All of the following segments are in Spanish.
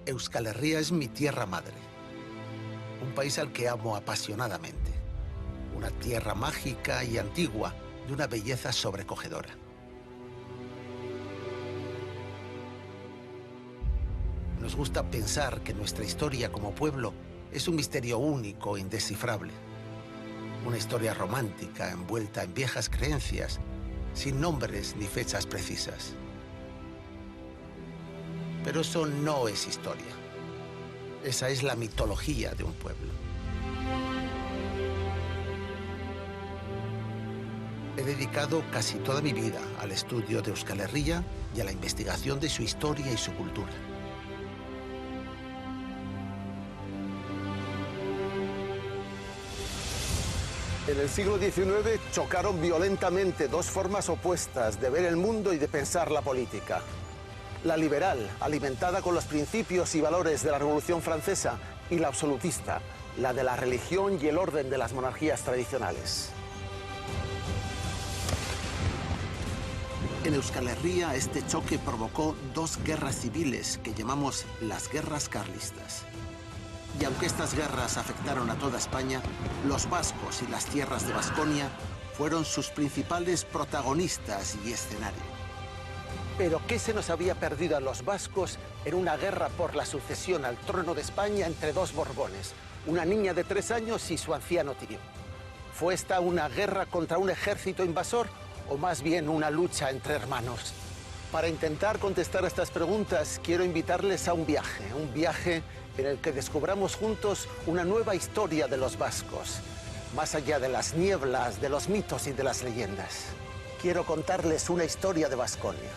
Euskal Herria es mi tierra madre, un país al que amo apasionadamente, una tierra mágica y antigua, de una belleza sobrecogedora. Nos gusta pensar que nuestra historia como pueblo es un misterio único e indescifrable, una historia romántica envuelta en viejas creencias, sin nombres ni fechas precisas. Pero eso no es historia. Esa es la mitología de un pueblo. He dedicado casi toda mi vida al estudio de Euskal Herria y a la investigación de su historia y su cultura. En el siglo XIX chocaron violentamente dos formas opuestas de ver el mundo y de pensar la política. La liberal, alimentada con los principios y valores de la Revolución Francesa, y la absolutista, la de la religión y el orden de las monarquías tradicionales. En Euskal Herria este choque provocó dos guerras civiles que llamamos las guerras carlistas. Y aunque estas guerras afectaron a toda España, los vascos y las tierras de Baskonia fueron sus principales protagonistas y escenario. Pero ¿qué se nos había perdido a los vascos en una guerra por la sucesión al trono de España entre dos Borbones, una niña de 3 años y su anciano tío? ¿Fue esta una guerra contra un ejército invasor o más bien una lucha entre hermanos? Para intentar contestar a estas preguntas, quiero invitarles a un viaje en el que descubramos juntos una nueva historia de los vascos, más allá de las nieblas, de los mitos y de las leyendas. Quiero contarles una historia de Baskonia.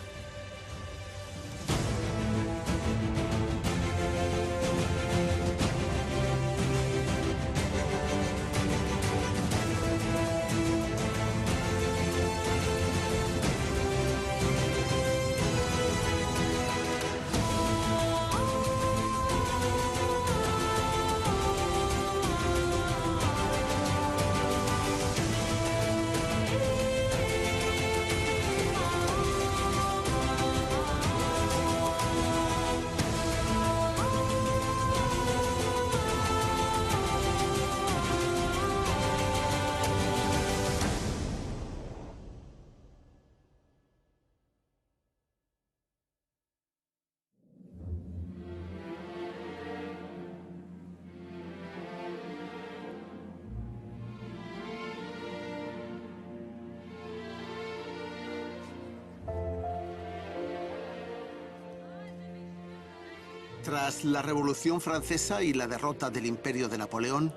Tras la Revolución Francesa y la derrota del Imperio de Napoleón,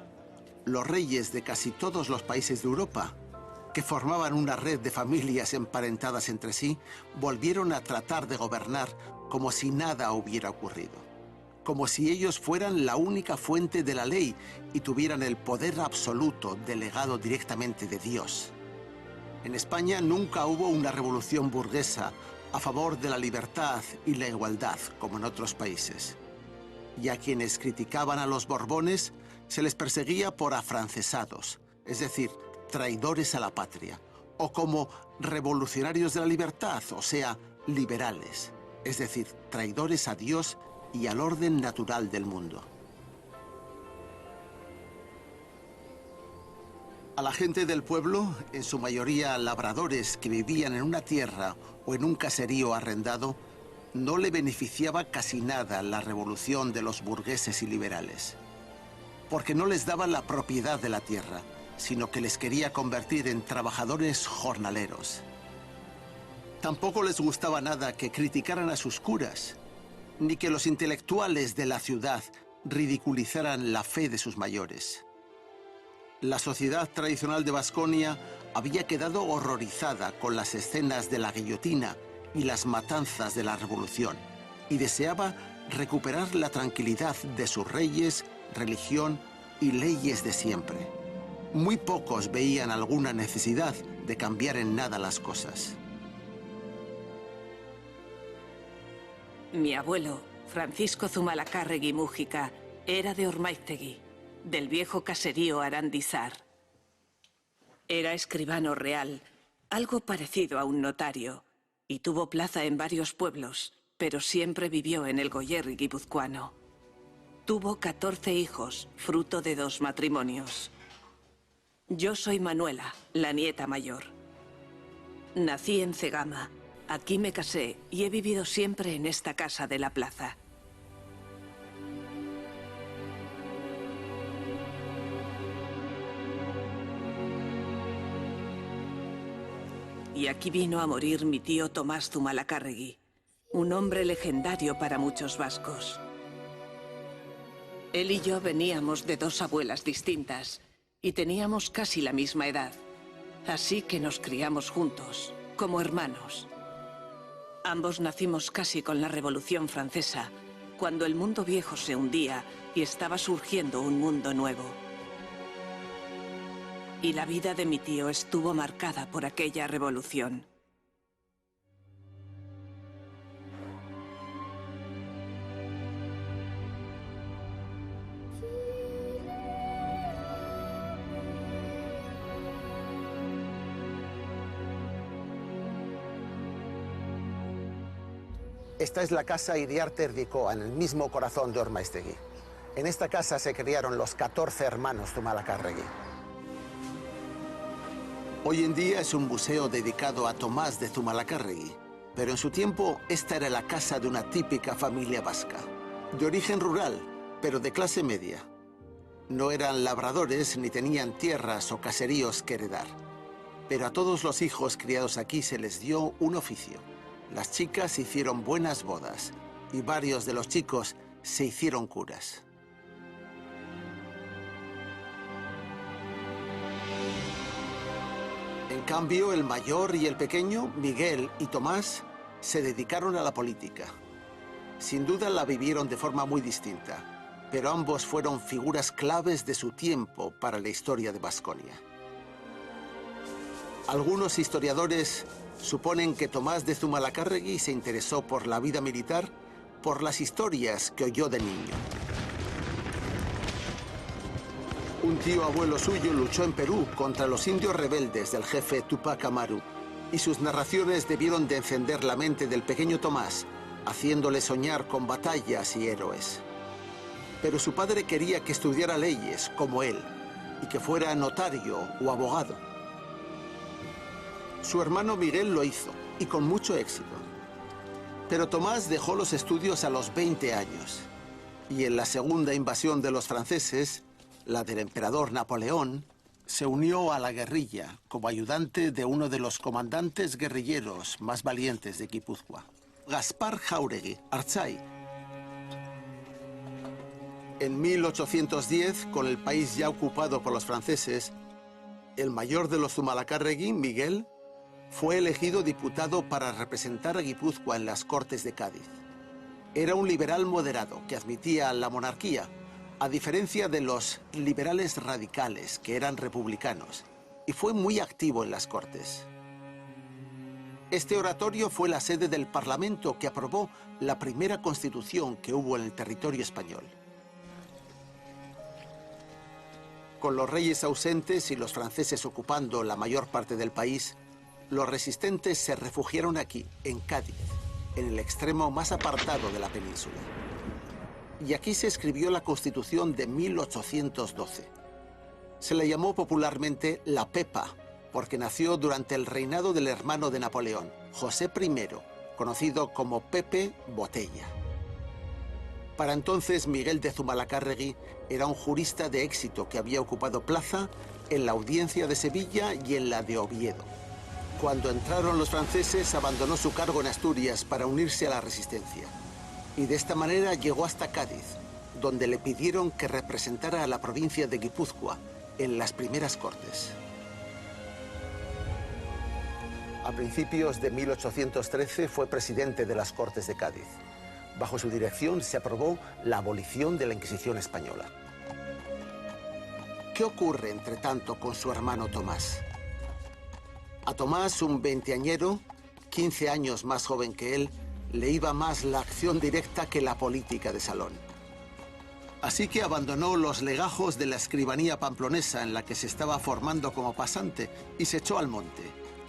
los reyes de casi todos los países de Europa, que formaban una red de familias emparentadas entre sí, volvieron a tratar de gobernar como si nada hubiera ocurrido, como si ellos fueran la única fuente de la ley y tuvieran el poder absoluto delegado directamente de Dios. En España nunca hubo una revolución burguesa a favor de la libertad y la igualdad, como en otros países. Y a quienes criticaban a los Borbones se les perseguía por afrancesados, es decir, traidores a la patria, o como revolucionarios de la libertad, o sea, liberales, es decir, traidores a Dios y al orden natural del mundo. A la gente del pueblo, en su mayoría labradores que vivían en una tierra o en un caserío arrendado, no le beneficiaba casi nada la revolución de los burgueses y liberales, porque no les daba la propiedad de la tierra, sino que les quería convertir en trabajadores jornaleros. Tampoco les gustaba nada que criticaran a sus curas, ni que los intelectuales de la ciudad ridiculizaran la fe de sus mayores. La sociedad tradicional de Baskonia había quedado horrorizada con las escenas de la guillotina y las matanzas de la revolución, y deseaba recuperar la tranquilidad de sus reyes, religión y leyes de siempre. Muy pocos veían alguna necesidad de cambiar en nada las cosas. Mi abuelo, Francisco Zumalacárregui Mújica, era de Ormaiztegui, del viejo caserío Arandizar. Era escribano real, algo parecido a un notario, y tuvo plaza en varios pueblos, pero siempre vivió en el Goierri guipuzcoano. Tuvo 14 hijos, fruto de 2 matrimonios. Yo soy Manuela, la nieta mayor. Nací en Cegama. Aquí me casé y he vivido siempre en esta casa de la plaza. Y aquí vino a morir mi tío Tomás Zumalacárregui, un hombre legendario para muchos vascos. Él y yo veníamos de 2 abuelas distintas y teníamos casi la misma edad, así que nos criamos juntos, como hermanos. Ambos nacimos casi con la Revolución Francesa, cuando el mundo viejo se hundía y estaba surgiendo un mundo nuevo. Y la vida de mi tío estuvo marcada por aquella revolución. Esta es la casa Iriarte Erdicoa, en el mismo corazón de Ormaiztegui. En esta casa se criaron los 14 hermanos Zumalacárregui. Hoy en día es un museo dedicado a Tomás de Zumalacárregui, pero en su tiempo esta era la casa de una típica familia vasca, de origen rural, pero de clase media. No eran labradores ni tenían tierras o caseríos que heredar, pero a todos los hijos criados aquí se les dio un oficio. Las chicas hicieron buenas bodas y varios de los chicos se hicieron curas. En cambio, el mayor y el pequeño, Miguel y Tomás, se dedicaron a la política. Sin duda la vivieron de forma muy distinta, pero ambos fueron figuras claves de su tiempo para la historia de Baskonia. Algunos historiadores suponen que Tomás de Zumalacárregui se interesó por la vida militar por las historias que oyó de niño. Un tío abuelo suyo luchó en Perú contra los indios rebeldes del jefe Tupac Amaru, y sus narraciones debieron de encender la mente del pequeño Tomás, haciéndole soñar con batallas y héroes. Pero su padre quería que estudiara leyes, como él, y que fuera notario o abogado. Su hermano Miguel lo hizo, y con mucho éxito. Pero Tomás dejó los estudios a los 20 años, y en la segunda invasión de los franceses, la del emperador Napoleón, se unió a la guerrilla como ayudante de uno de los comandantes guerrilleros más valientes de Guipúzcoa, Gaspar Jáuregui Artxai. En 1810, con el país ya ocupado por los franceses, el mayor de los Zumalacárregui, Miguel, fue elegido diputado para representar a Guipúzcoa en las Cortes de Cádiz. Era un liberal moderado que admitía la monarquía, a diferencia de los liberales radicales, que eran republicanos, y fue muy activo en las Cortes. Este oratorio fue la sede del Parlamento que aprobó la primera constitución que hubo en el territorio español. Con los reyes ausentes y los franceses ocupando la mayor parte del país, los resistentes se refugiaron aquí, en Cádiz, en el extremo más apartado de la península. Y aquí se escribió la Constitución de 1812. Se le llamó popularmente la Pepa, porque nació durante el reinado del hermano de Napoleón, José I, conocido como Pepe Botella. Para entonces, Miguel de Zumalacárregui era un jurista de éxito que había ocupado plaza en la Audiencia de Sevilla y en la de Oviedo. Cuando entraron los franceses, abandonó su cargo en Asturias para unirse a la resistencia. Y de esta manera llegó hasta Cádiz, donde le pidieron que representara a la provincia de Guipúzcoa en las primeras Cortes. A principios de 1813 fue presidente de las Cortes de Cádiz. Bajo su dirección se aprobó la abolición de la Inquisición española. ¿Qué ocurre, entre tanto, con su hermano Tomás? A Tomás, un veinteañero, 15 años más joven que él, le iba más la acción directa que la política de salón. Así que abandonó los legajos de la escribanía pamplonesa en la que se estaba formando como pasante y se echó al monte,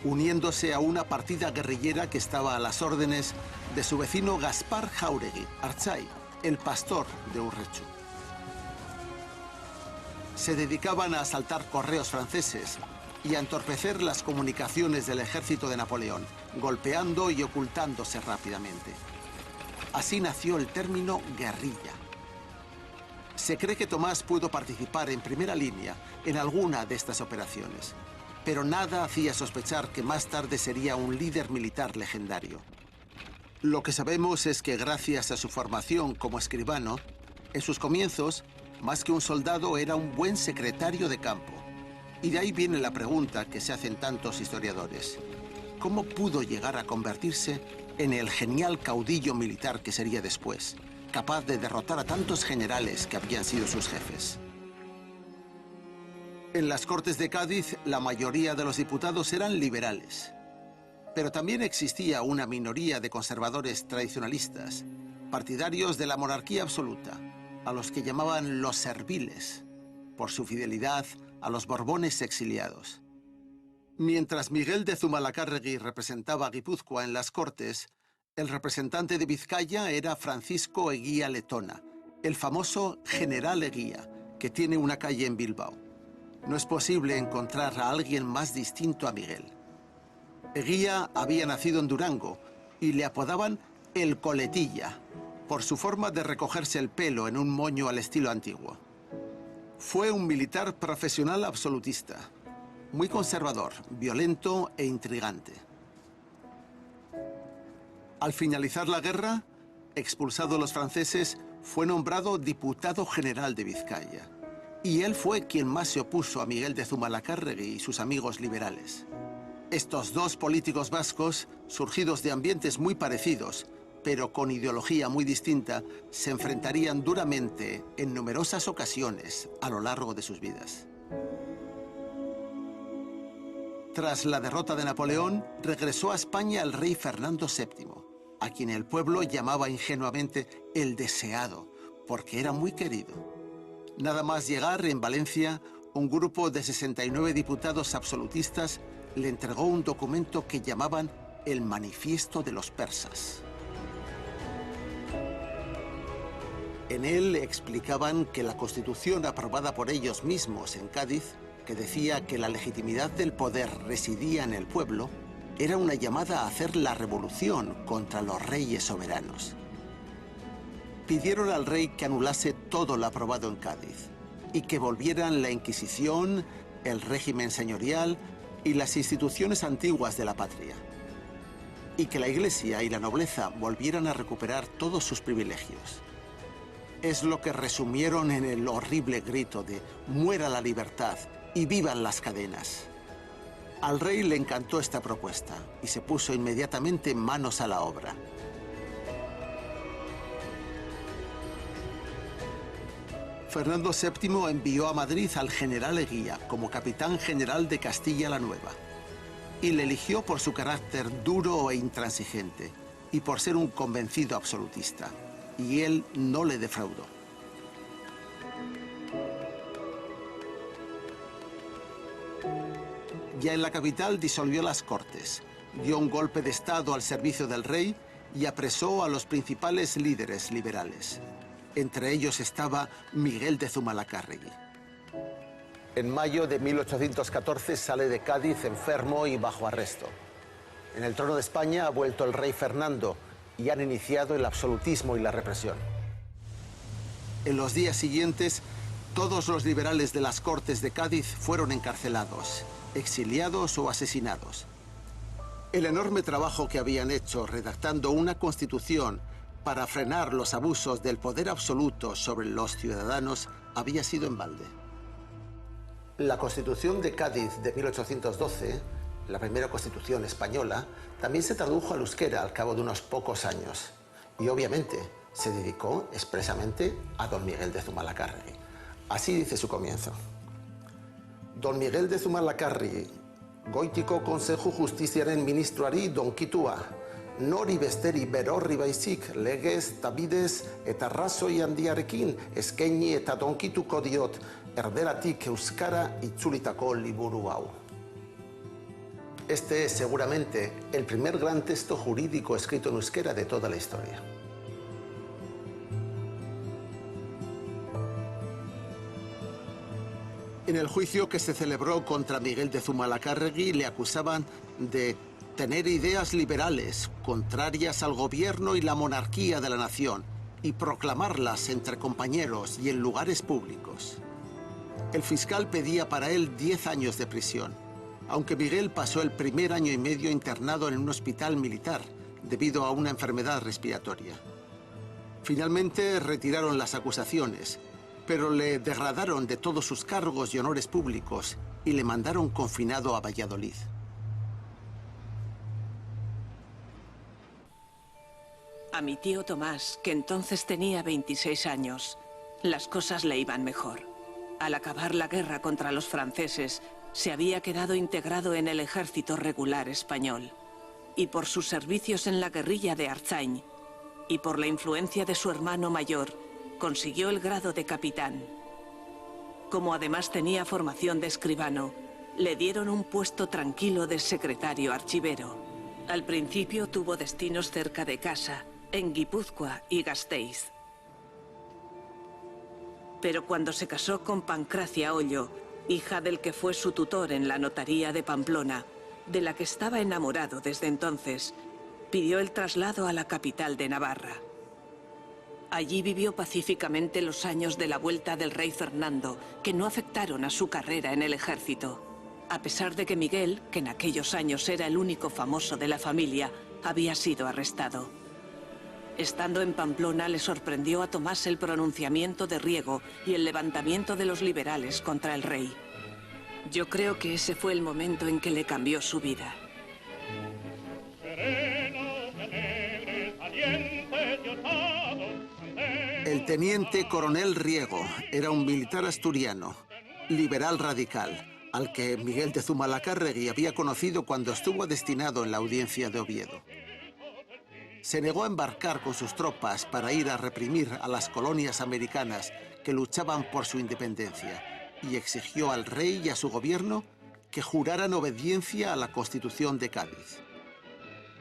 uniéndose a una partida guerrillera que estaba a las órdenes de su vecino Gaspar Jáuregui Artxai, el pastor de Urrechu. Se dedicaban a asaltar correos franceses y a entorpecer las comunicaciones del ejército de Napoleón, golpeando y ocultándose rápidamente. Así nació el término guerrilla. Se cree que Tomás pudo participar en primera línea en alguna de estas operaciones, pero nada hacía sospechar que más tarde sería un líder militar legendario. Lo que sabemos es que gracias a su formación como escribano, en sus comienzos, más que un soldado, era un buen secretario de campo. Y de ahí viene la pregunta que se hacen tantos historiadores. ¿Cómo pudo llegar a convertirse en el genial caudillo militar que sería después, capaz de derrotar a tantos generales que habían sido sus jefes? En las Cortes de Cádiz, la mayoría de los diputados eran liberales. Pero también existía una minoría de conservadores tradicionalistas, partidarios de la monarquía absoluta, a los que llamaban los serviles, por su fidelidad a los Borbones exiliados. Mientras Miguel de Zumalacárregui representaba a Guipúzcoa en las Cortes, el representante de Vizcaya era Francisco Eguía Letona, el famoso general Eguía, que tiene una calle en Bilbao. No es posible encontrar a alguien más distinto a Miguel. Eguía había nacido en Durango y le apodaban el Coletilla, por su forma de recogerse el pelo en un moño al estilo antiguo. Fue un militar profesional absolutista, muy conservador, violento e intrigante. Al finalizar la guerra, expulsado los franceses, fue nombrado diputado general de Vizcaya. Y él fue quien más se opuso a Miguel de Zumalacárregui y sus amigos liberales. Estos dos políticos vascos, surgidos de ambientes muy parecidos, pero con ideología muy distinta, se enfrentarían duramente en numerosas ocasiones a lo largo de sus vidas. Tras la derrota de Napoleón, regresó a España el rey Fernando VII, a quien el pueblo llamaba ingenuamente el deseado, porque era muy querido. Nada más llegar en Valencia, un grupo de 69 diputados absolutistas le entregó un documento que llamaban el Manifiesto de los Persas. En él explicaban que la Constitución aprobada por ellos mismos en Cádiz, que decía que la legitimidad del poder residía en el pueblo, era una llamada a hacer la revolución contra los reyes soberanos. Pidieron al rey que anulase todo lo aprobado en Cádiz y que volvieran la Inquisición, el régimen señorial y las instituciones antiguas de la patria, y que la Iglesia y la nobleza volvieran a recuperar todos sus privilegios. Es lo que resumieron en el horrible grito de «Muera la libertad y vivan las cadenas». Al rey le encantó esta propuesta y se puso inmediatamente manos a la obra. Fernando VII envió a Madrid al general Eguía como capitán general de Castilla la Nueva y le eligió por su carácter duro e intransigente y por ser un convencido absolutista, y él no le defraudó. Ya en la capital disolvió las Cortes, dio un golpe de Estado al servicio del rey y apresó a los principales líderes liberales. Entre ellos estaba Miguel de Zumalacárregui. En mayo de 1814 sale de Cádiz enfermo y bajo arresto. En el trono de España ha vuelto el rey Fernando y han iniciado el absolutismo y la represión. En los días siguientes, todos los liberales de las Cortes de Cádiz fueron encarcelados, exiliados o asesinados. El enorme trabajo que habían hecho redactando una constitución para frenar los abusos del poder absoluto sobre los ciudadanos había sido en balde. La Constitución de Cádiz de 1812, la primera constitución española, también se tradujo al euskera al cabo de unos pocos años. Y obviamente se dedicó expresamente a don Miguel de Zumalacárregui. Así dice su comienzo. Don Miguel de Zumalacárregui, goitiko konseju justiziaren ministroari donkitua, nori besteri berorri baizik legez, tabidez eta arrazoi handiarekin eskaini eta donkituko diot erderatik euskara itzulitako liburu hau. Este es seguramente el primer gran texto jurídico escrito en euskera de toda la historia. En el juicio que se celebró contra Miguel de Zumalacárregui le acusaban de tener ideas liberales, contrarias al gobierno y la monarquía de la nación, y proclamarlas entre compañeros y en lugares públicos. El fiscal pedía para él 10 años de prisión, aunque Miguel pasó el primer año y medio internado en un hospital militar debido a una enfermedad respiratoria. Finalmente retiraron las acusaciones, pero le degradaron de todos sus cargos y honores públicos y le mandaron confinado a Valladolid. A mi tío Tomás, que entonces tenía 26 años, las cosas le iban mejor. Al acabar la guerra contra los franceses, se había quedado integrado en el ejército regular español. Y por sus servicios en la guerrilla de Arzain, y por la influencia de su hermano mayor, consiguió el grado de capitán. Como además tenía formación de escribano, le dieron un puesto tranquilo de secretario archivero. Al principio tuvo destinos cerca de casa, en Guipúzcoa y Gasteiz. Pero cuando se casó con Pancracia Ollo, hija del que fue su tutor en la notaría de Pamplona, de la que estaba enamorado desde entonces, pidió el traslado a la capital de Navarra. Allí vivió pacíficamente los años de la vuelta del rey Fernando, que no afectaron a su carrera en el ejército, a pesar de que Miguel, que en aquellos años era el único famoso de la familia, había sido arrestado. Estando en Pamplona, le sorprendió a Tomás el pronunciamiento de Riego y el levantamiento de los liberales contra el rey. Yo creo que ese fue el momento en que le cambió su vida. El teniente coronel Riego era un militar asturiano, liberal radical, al que Miguel de Zumalacárregui había conocido cuando estuvo destinado en la audiencia de Oviedo. Se negó a embarcar con sus tropas para ir a reprimir a las colonias americanas que luchaban por su independencia y exigió al rey y a su gobierno que juraran obediencia a la Constitución de Cádiz.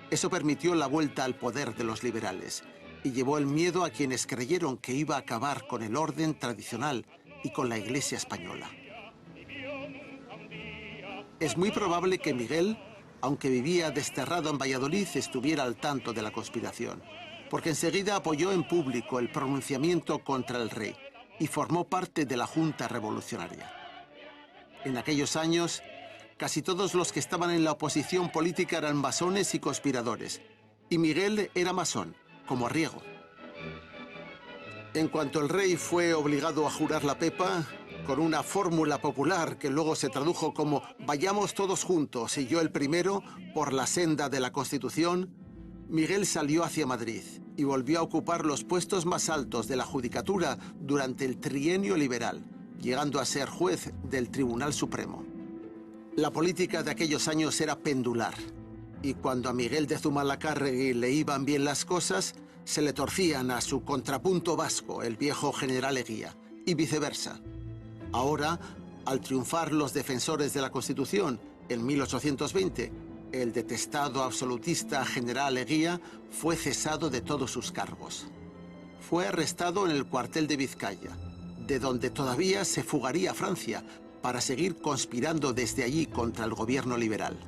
Eso permitió la vuelta al poder de los liberales y llevó el miedo a quienes creyeron que iba a acabar con el orden tradicional y con la Iglesia española. Es muy probable que Miguel, aunque vivía desterrado en Valladolid, estuviera al tanto de la conspiración, porque enseguida apoyó en público el pronunciamiento contra el rey y formó parte de la Junta Revolucionaria. En aquellos años, casi todos los que estaban en la oposición política eran masones y conspiradores, y Miguel era masón, como Riego. En cuanto el rey fue obligado a jurar la pepa, con una fórmula popular que luego se tradujo como «vayamos todos juntos y yo el primero, por la senda de la Constitución», Miguel salió hacia Madrid y volvió a ocupar los puestos más altos de la judicatura durante el trienio liberal, llegando a ser juez del Tribunal Supremo. La política de aquellos años era pendular, y cuando a Miguel de Zumalacárregui le iban bien las cosas, se le torcían a su contrapunto vasco, el viejo general Eguía, y viceversa. Ahora, al triunfar los defensores de la Constitución en 1820, el detestado absolutista general Eguía fue cesado de todos sus cargos. Fue arrestado en el cuartel de Vizcaya, de donde todavía se fugaría a Francia para seguir conspirando desde allí contra el gobierno liberal.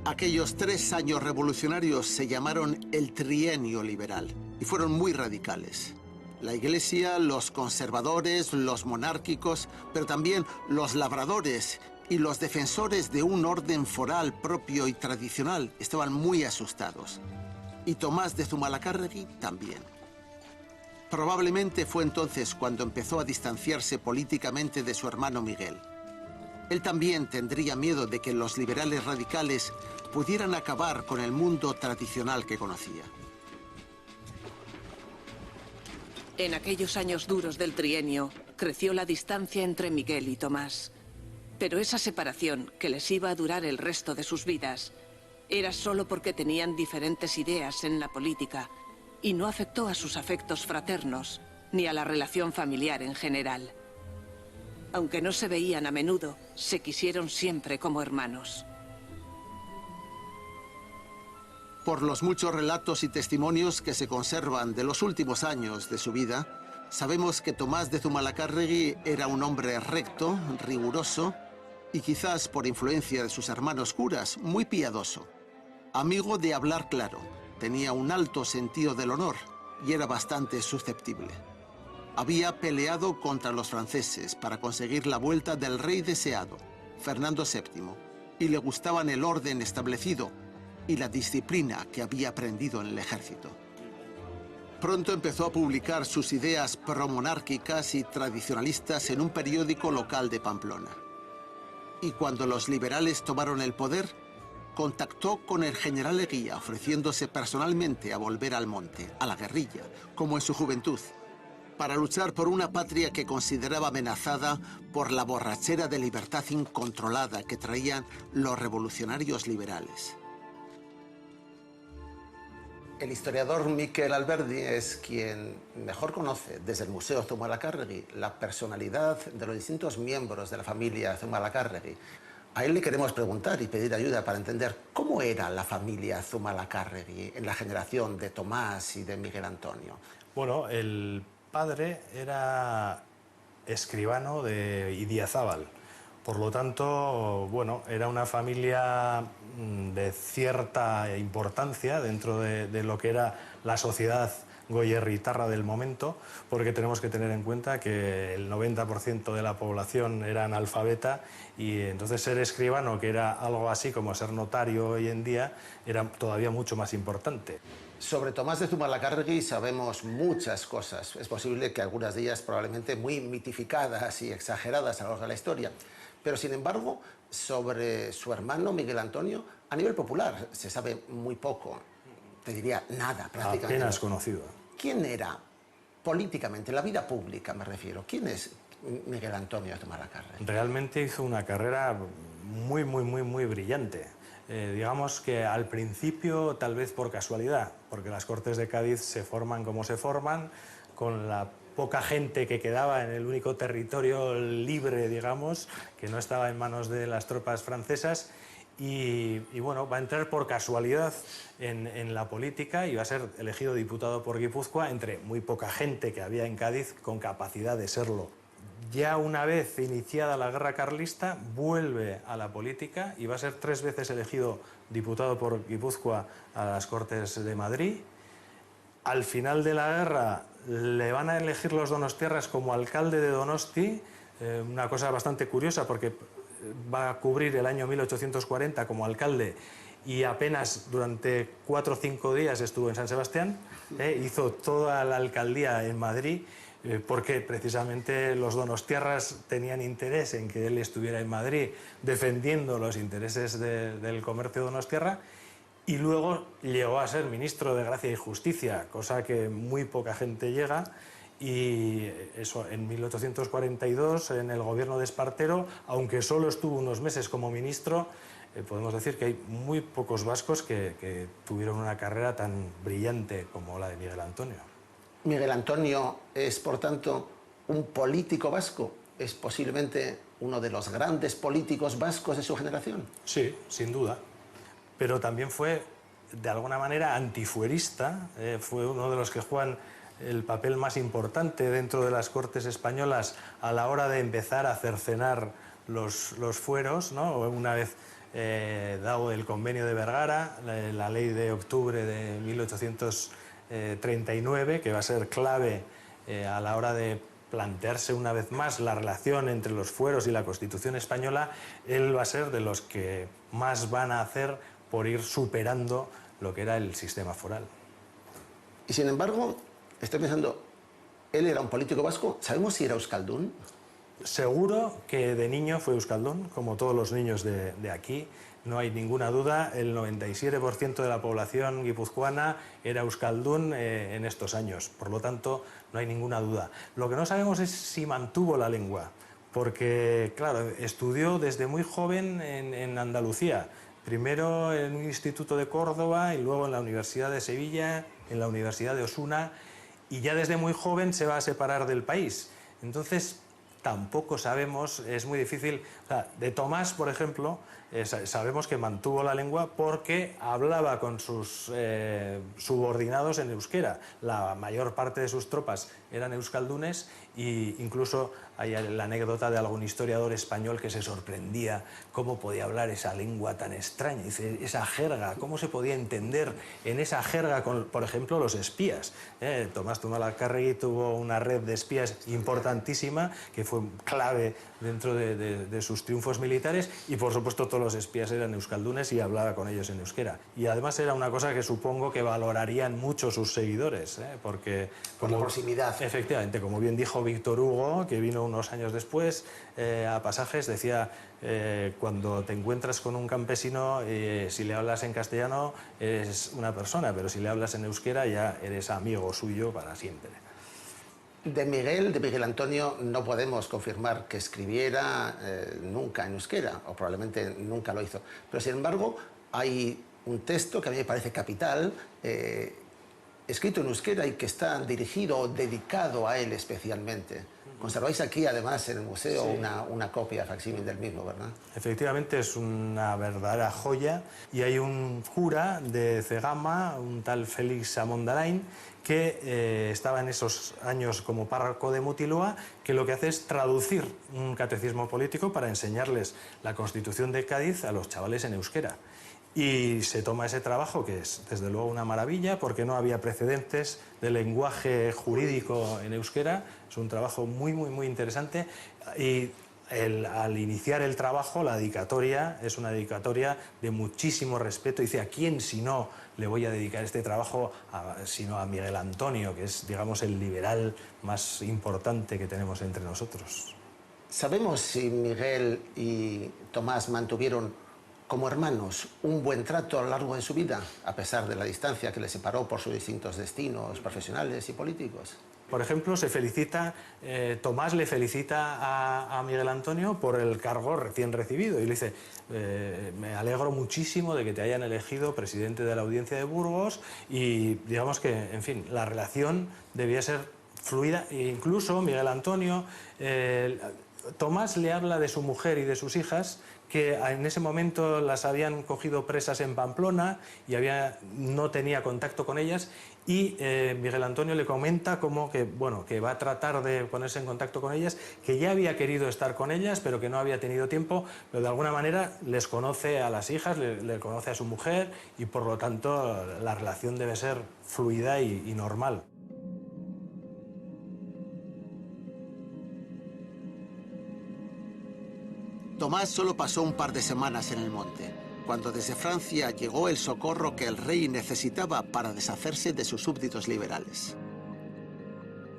Aquellos 3 años revolucionarios se llamaron el trienio liberal y fueron muy radicales. La Iglesia, los conservadores, los monárquicos, pero también los labradores y los defensores de un orden foral propio y tradicional estaban muy asustados. Y Tomás de Zumalacárregui también. Probablemente fue entonces cuando empezó a distanciarse políticamente de su hermano Miguel. Él también tendría miedo de que los liberales radicales pudieran acabar con el mundo tradicional que conocía. En aquellos años duros del trienio, creció la distancia entre Miguel y Tomás. Pero esa separación, que les iba a durar el resto de sus vidas, era solo porque tenían diferentes ideas en la política y no afectó a sus afectos fraternos ni a la relación familiar en general. Aunque no se veían a menudo, se quisieron siempre como hermanos. Por los muchos relatos y testimonios que se conservan de los últimos años de su vida, Sabemos que Tomás de Zumalacárregui era un hombre recto, riguroso y quizás por influencia de sus hermanos curas, muy piadoso. Amigo de hablar claro, tenía un alto sentido del honor y era bastante susceptible. Había peleado contra los franceses para conseguir la vuelta del rey deseado, Fernando VII, y le gustaban el orden establecido y la disciplina que había aprendido en el ejército. Pronto empezó a publicar sus ideas promonárquicas y tradicionalistas en un periódico local de Pamplona. Y cuando los liberales tomaron el poder, contactó con el general Eguía, ofreciéndose personalmente a volver al monte, a la guerrilla, como en su juventud, para luchar por una patria que consideraba amenazada por la borrachera de libertad incontrolada que traían los revolucionarios liberales. El historiador Miquel Alberdi es quien mejor conoce desde el Museo Zumalacárregui la personalidad de los distintos miembros de la familia Zumalacárregui. A él le queremos preguntar y pedir ayuda para entender cómo era la familia Zumalacárregui en la generación de Tomás y de Miguel Antonio. Bueno, el padre era escribano de Idiazábal. Por lo tanto, bueno, era una familia de cierta importancia dentro de lo que era la sociedad goierritarra del momento, porque tenemos que tener en cuenta que el 90% de la población era analfabeta y entonces ser escribano, que era algo así como ser notario hoy en día, era todavía mucho más importante. Sobre Tomás de Zumalacárregui sabemos muchas cosas. Es posible que algunas de ellas probablemente muy mitificadas y exageradas a lo largo de la historia. Pero, sin embargo, sobre su hermano Miguel Antonio, a nivel popular se sabe muy poco. Te diría nada, prácticamente. Apenas conocido. ¿Quién era políticamente, en la vida pública me refiero? ¿Quién es Miguel Antonio de Zumalacárregui? Realmente hizo una carrera muy brillante. Digamos que al principio, tal vez por casualidad, porque las Cortes de Cádiz se forman como se forman, con la poca gente que quedaba en el único territorio libre, digamos, que no estaba en manos de las tropas francesas, y bueno, va a entrar por casualidad en la política y va a ser elegido diputado por Guipúzcoa entre muy poca gente que había en Cádiz con capacidad de serlo. Ya una vez iniciada la guerra carlista, vuelve a la política y va a ser 3 veces elegido diputado por Guipúzcoa a las Cortes de Madrid. Al final de la guerra le van a elegir los donostiarras como alcalde de Donosti, una cosa bastante curiosa porque va a cubrir el año 1840 como alcalde y apenas durante 4 o 5 días estuvo en San Sebastián, hizo toda la alcaldía en Madrid, porque precisamente los donostiarras tenían interés en que él estuviera en Madrid defendiendo los intereses del comercio donostiarra, y luego llegó a ser ministro de Gracia y Justicia, cosa que muy poca gente llega, y eso en 1842 en el gobierno de Espartero, aunque solo estuvo unos meses como ministro, podemos decir que hay muy pocos vascos que tuvieron una carrera tan brillante como la de Miguel Antonio. Miguel Antonio es, por tanto, un político vasco. Es posiblemente uno de los grandes políticos vascos de su generación. Sí, sin duda. Pero también fue, de alguna manera, antifuerista. Fue uno de los que juegan el papel más importante dentro de las Cortes españolas a la hora de empezar a cercenar los fueros, ¿no? Una vez dado el convenio de Vergara, la ley de octubre de 1839, que va a ser clave a la hora de plantearse una vez más la relación entre los fueros y la Constitución española, él va a ser de los que más van a hacer por ir superando lo que era el sistema foral. Y sin embargo, estoy pensando, él era un político vasco, ¿sabemos si era euskaldún? Seguro que de niño fue euskaldún, como todos los niños de aquí. No hay ninguna duda, el 97% de la población guipuzcoana era euskaldún en estos años. Por lo tanto, no hay ninguna duda. Lo que no sabemos es si mantuvo la lengua, porque, claro, estudió desde muy joven en Andalucía. Primero en un instituto de Córdoba y luego en la Universidad de Sevilla, en la Universidad de Osuna, y ya desde muy joven se va a separar del país. Entonces, tampoco sabemos, es muy difícil. O sea, de Tomás, por ejemplo, sabemos que mantuvo la lengua porque hablaba con sus subordinados en euskera. La mayor parte de sus tropas eran euskaldunes e incluso hay la anécdota de algún historiador español que se sorprendía cómo podía hablar esa lengua tan extraña. Dice, esa jerga, cómo se podía entender en esa jerga con, por ejemplo, los espías. Tomás Zumalacárregui tuvo una red de espías importantísima que fue clave dentro de sus triunfos militares y, por supuesto, todos los espías eran euskaldunes y hablaba con ellos en euskera. Y además era una cosa que supongo que valorarían mucho sus seguidores, porque... Por la proximidad. Efectivamente, como bien dijo Víctor Hugo, que vino unos años después a Pasajes, decía, cuando te encuentras con un campesino, si le hablas en castellano eres una persona, pero si le hablas en euskera ya eres amigo suyo para siempre. De Miguel Antonio, no podemos confirmar que escribiera nunca en euskera, o probablemente nunca lo hizo. Pero, sin embargo, hay un texto que a mí me parece capital, escrito en euskera y que está dirigido o dedicado a él especialmente. Conserváis aquí, además, en el museo, sí, una copia facsímil del mismo, ¿verdad? Efectivamente, es una verdadera joya y hay un cura de Cegama, un tal Félix Amondarain, que estaba en esos años como párroco de Mutiloa, que lo que hace es traducir un catecismo político para enseñarles la Constitución de Cádiz a los chavales en euskera. Y se toma ese trabajo, que es desde luego una maravilla, porque no había precedentes de lenguaje jurídico en euskera. Es un trabajo muy, muy, muy interesante. Y al iniciar el trabajo, la dedicatoria es una dedicatoria de muchísimo respeto. Dice, ¿a quién si no le voy a dedicar este trabajo sino a Miguel Antonio, que es, digamos, el liberal más importante que tenemos entre nosotros? ¿Sabemos si Miguel y Tomás mantuvieron como hermanos un buen trato a lo largo de su vida, a pesar de la distancia que les separó por sus distintos destinos profesionales y políticos? Por ejemplo, Tomás le felicita a Miguel Antonio por el cargo recién recibido y le dice, me alegro muchísimo de que te hayan elegido presidente de la Audiencia de Burgos, y digamos que, en fin, la relación debía ser fluida. E incluso Miguel Antonio, Tomás le habla de su mujer y de sus hijas, que en ese momento las habían cogido presas en Pamplona y no tenía contacto con ellas, y Miguel Antonio le comenta como que, bueno, que va a tratar de ponerse en contacto con ellas, que ya había querido estar con ellas, pero que no había tenido tiempo, pero de alguna manera les conoce a las hijas, le conoce a su mujer, y por lo tanto la relación debe ser fluida y normal. Tomás solo pasó un par de semanas en el monte, cuando desde Francia llegó el socorro que el rey necesitaba para deshacerse de sus súbditos liberales.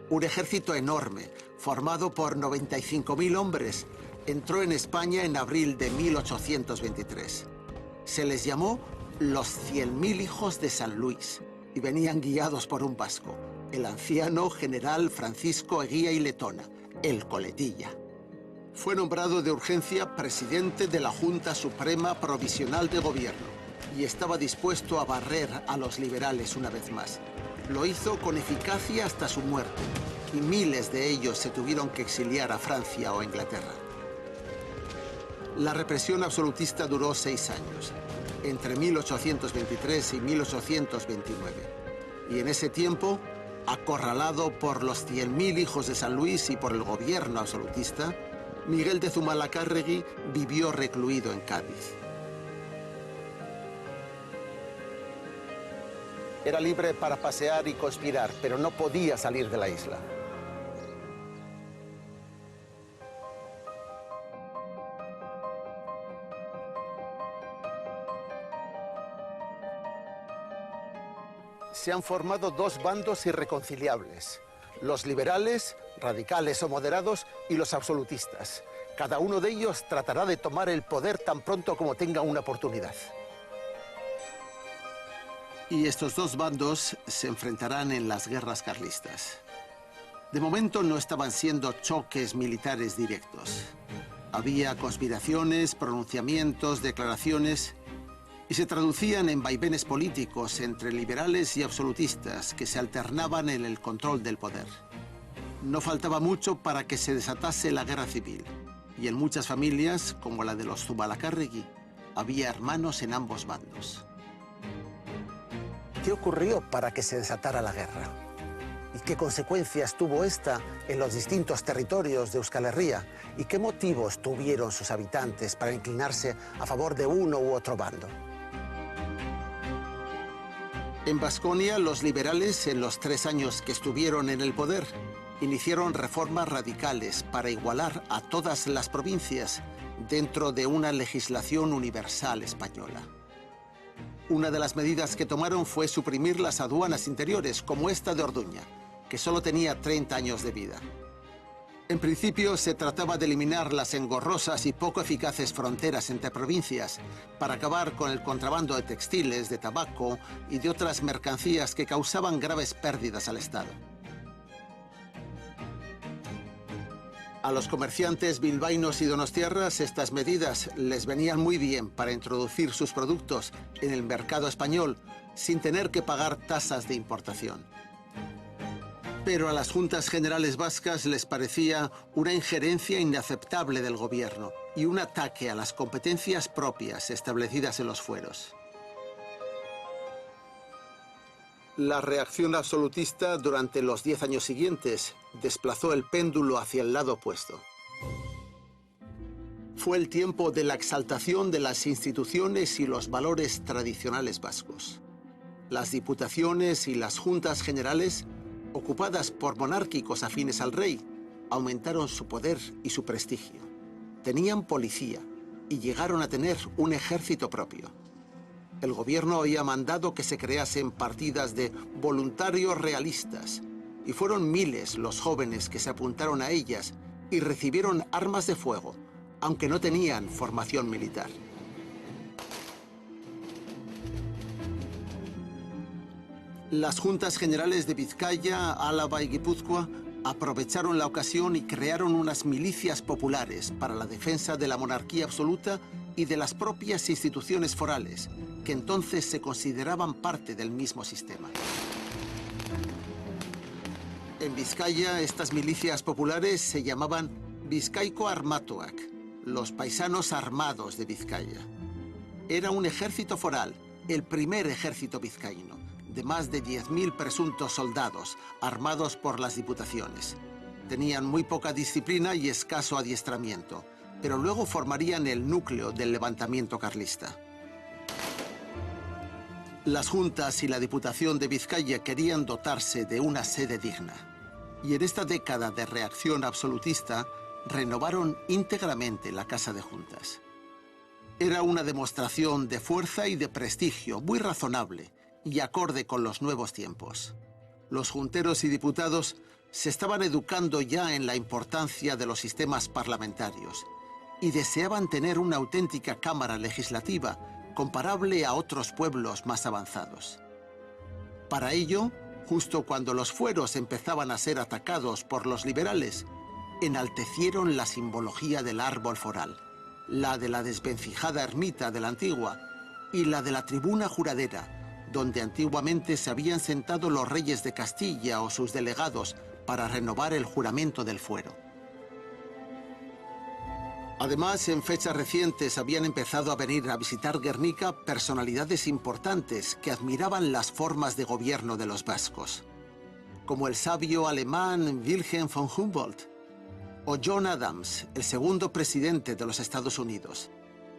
Un ejército enorme, formado por 95.000 hombres, entró en España en abril de 1823. Se les llamó los 100.000 hijos de San Luis y venían guiados por un vasco, el anciano general Francisco Eguía y Letona, el Coletilla. Fue nombrado de urgencia presidente de la Junta Suprema Provisional de Gobierno y estaba dispuesto a barrer a los liberales una vez más. Lo hizo con eficacia hasta su muerte, y miles de ellos se tuvieron que exiliar a Francia o Inglaterra. La represión absolutista duró 6 años, entre 1823 y 1829. Y en ese tiempo, acorralado por los 100.000 hijos de San Luis y por el gobierno absolutista, Miguel de Zumalacárregui vivió recluido en Cádiz. Era libre para pasear y conspirar, pero no podía salir de la isla. Se han formado dos bandos irreconciliables: los liberales, radicales o moderados, y los absolutistas. Cada uno de ellos tratará de tomar el poder tan pronto como tenga una oportunidad. Y estos dos bandos se enfrentarán en las guerras carlistas. De momento no estaban siendo choques militares directos. Había conspiraciones, pronunciamientos, declaraciones, y se traducían en vaivenes políticos entre liberales y absolutistas que se alternaban en el control del poder. No faltaba mucho para que se desatase la guerra civil, y en muchas familias, como la de los Zumalacárregui, había hermanos en ambos bandos. ¿Qué ocurrió para que se desatara la guerra? ¿Y qué consecuencias tuvo esta en los distintos territorios de Euskal Herria? ¿Y qué motivos tuvieron sus habitantes para inclinarse a favor de uno u otro bando? En Baskonia, los liberales, en los 3 años que estuvieron en el poder, iniciaron reformas radicales para igualar a todas las provincias dentro de una legislación universal española. Una de las medidas que tomaron fue suprimir las aduanas interiores, como esta de Orduña, que solo tenía 30 años de vida. En principio, se trataba de eliminar las engorrosas y poco eficaces fronteras entre provincias para acabar con el contrabando de textiles, de tabaco y de otras mercancías que causaban graves pérdidas al Estado. A los comerciantes bilbaínos y donostiarras estas medidas les venían muy bien para introducir sus productos en el mercado español sin tener que pagar tasas de importación. Pero a las Juntas Generales Vascas les parecía una injerencia inaceptable del gobierno y un ataque a las competencias propias establecidas en los fueros. La reacción absolutista durante los 10 años siguientes desplazó el péndulo hacia el lado opuesto. Fue el tiempo de la exaltación de las instituciones y los valores tradicionales vascos. Las diputaciones y las juntas generales, ocupadas por monárquicos afines al rey, aumentaron su poder y su prestigio. Tenían policía y llegaron a tener un ejército propio. El gobierno había mandado que se creasen partidas de voluntarios realistas y fueron miles los jóvenes que se apuntaron a ellas y recibieron armas de fuego, aunque no tenían formación militar. Las juntas generales de Vizcaya, Álava y Guipúzcoa aprovecharon la ocasión y crearon unas milicias populares para la defensa de la monarquía absoluta y de las propias instituciones forales, que entonces se consideraban parte del mismo sistema. En Vizcaya, estas milicias populares se llamaban Bizkaiko Armatuak, los paisanos armados de Vizcaya. Era un ejército foral, el primer ejército vizcaíno, de más de 10.000 presuntos soldados, armados por las diputaciones. Tenían muy poca disciplina y escaso adiestramiento, pero luego formarían el núcleo del levantamiento carlista. Las juntas y la Diputación de Vizcaya querían dotarse de una sede digna. Y en esta década de reacción absolutista, renovaron íntegramente la Casa de Juntas. Era una demostración de fuerza y de prestigio muy razonable y acorde con los nuevos tiempos. Los junteros y diputados se estaban educando ya en la importancia de los sistemas parlamentarios y deseaban tener una auténtica cámara legislativa comparable a otros pueblos más avanzados. Para ello, justo cuando los fueros empezaban a ser atacados por los liberales, enaltecieron la simbología del árbol foral, la de la desvencijada ermita de la Antigua y la de la tribuna juradera, donde antiguamente se habían sentado los reyes de Castilla o sus delegados para renovar el juramento del fuero. Además, en fechas recientes habían empezado a venir a visitar Guernica personalidades importantes que admiraban las formas de gobierno de los vascos, como el sabio alemán Wilhelm von Humboldt o John Adams, el segundo presidente de los Estados Unidos,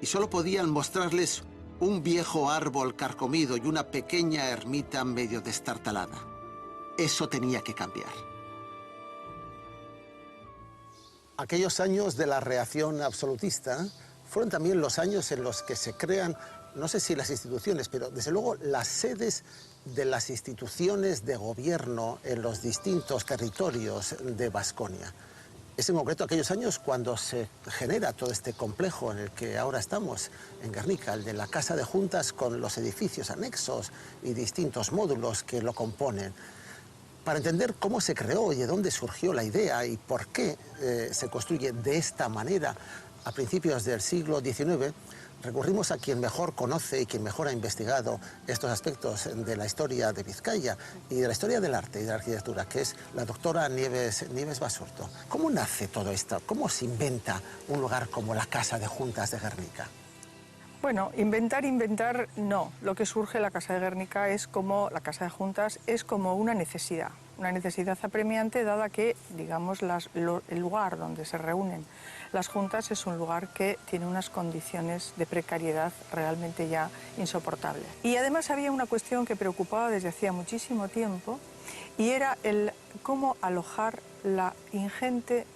y solo podían mostrarles un viejo árbol carcomido y una pequeña ermita medio destartalada. Eso tenía que cambiar. Aquellos años de la reacción absolutista fueron también los años en los que se crean, no sé si las instituciones, pero desde luego las sedes de las instituciones de gobierno en los distintos territorios de Baskonia. Es en concreto aquellos años cuando se genera todo este complejo en el que ahora estamos, en Guernica, el de la Casa de Juntas con los edificios anexos y distintos módulos que lo componen. Para entender cómo se creó y de dónde surgió la idea y por qué se construye de esta manera a principios del siglo XIX, recurrimos a quien mejor conoce y quien mejor ha investigado estos aspectos de la historia de Vizcaya y de la historia del arte y de la arquitectura, que es la doctora Nieves Basurto. ¿Cómo nace todo esto? ¿Cómo se inventa un lugar como la Casa de Juntas de Guernica? Bueno, inventar no. Lo que surge en la Casa de Guernica es como, la Casa de Juntas es como una necesidad apremiante, dada que, digamos, el lugar donde se reúnen las juntas es un lugar que tiene unas condiciones de precariedad realmente ya insoportables. Y además había una cuestión que preocupaba desde hacía muchísimo tiempo, y era el cómo alojar la ingente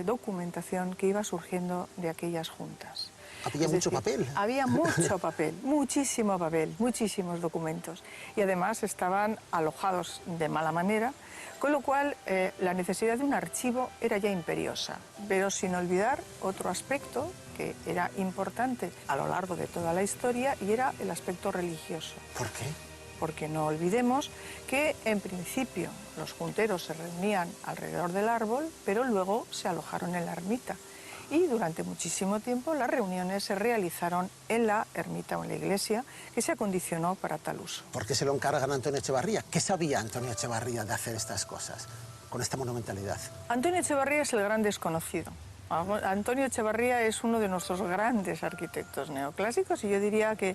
documentación que iba surgiendo de aquellas juntas. Había mucho papel. Había mucho papel, muchísimo papel, muchísimos documentos. Y además estaban alojados de mala manera, con lo cual la necesidad de un archivo era ya imperiosa. Pero sin olvidar otro aspecto que era importante a lo largo de toda la historia, y era el aspecto religioso. ¿Por qué? Porque no olvidemos que en principio los junteros se reunían alrededor del árbol, pero luego se alojaron en la ermita. Y durante muchísimo tiempo las reuniones se realizaron en la ermita o en la iglesia, que se acondicionó para tal uso. ¿Por qué se lo encargan a Antonio Echevarría? ¿Qué sabía Antonio Echevarría de hacer estas cosas con esta monumentalidad? Antonio Echevarría es el gran desconocido. Antonio Echevarría es uno de nuestros grandes arquitectos neoclásicos, y yo diría que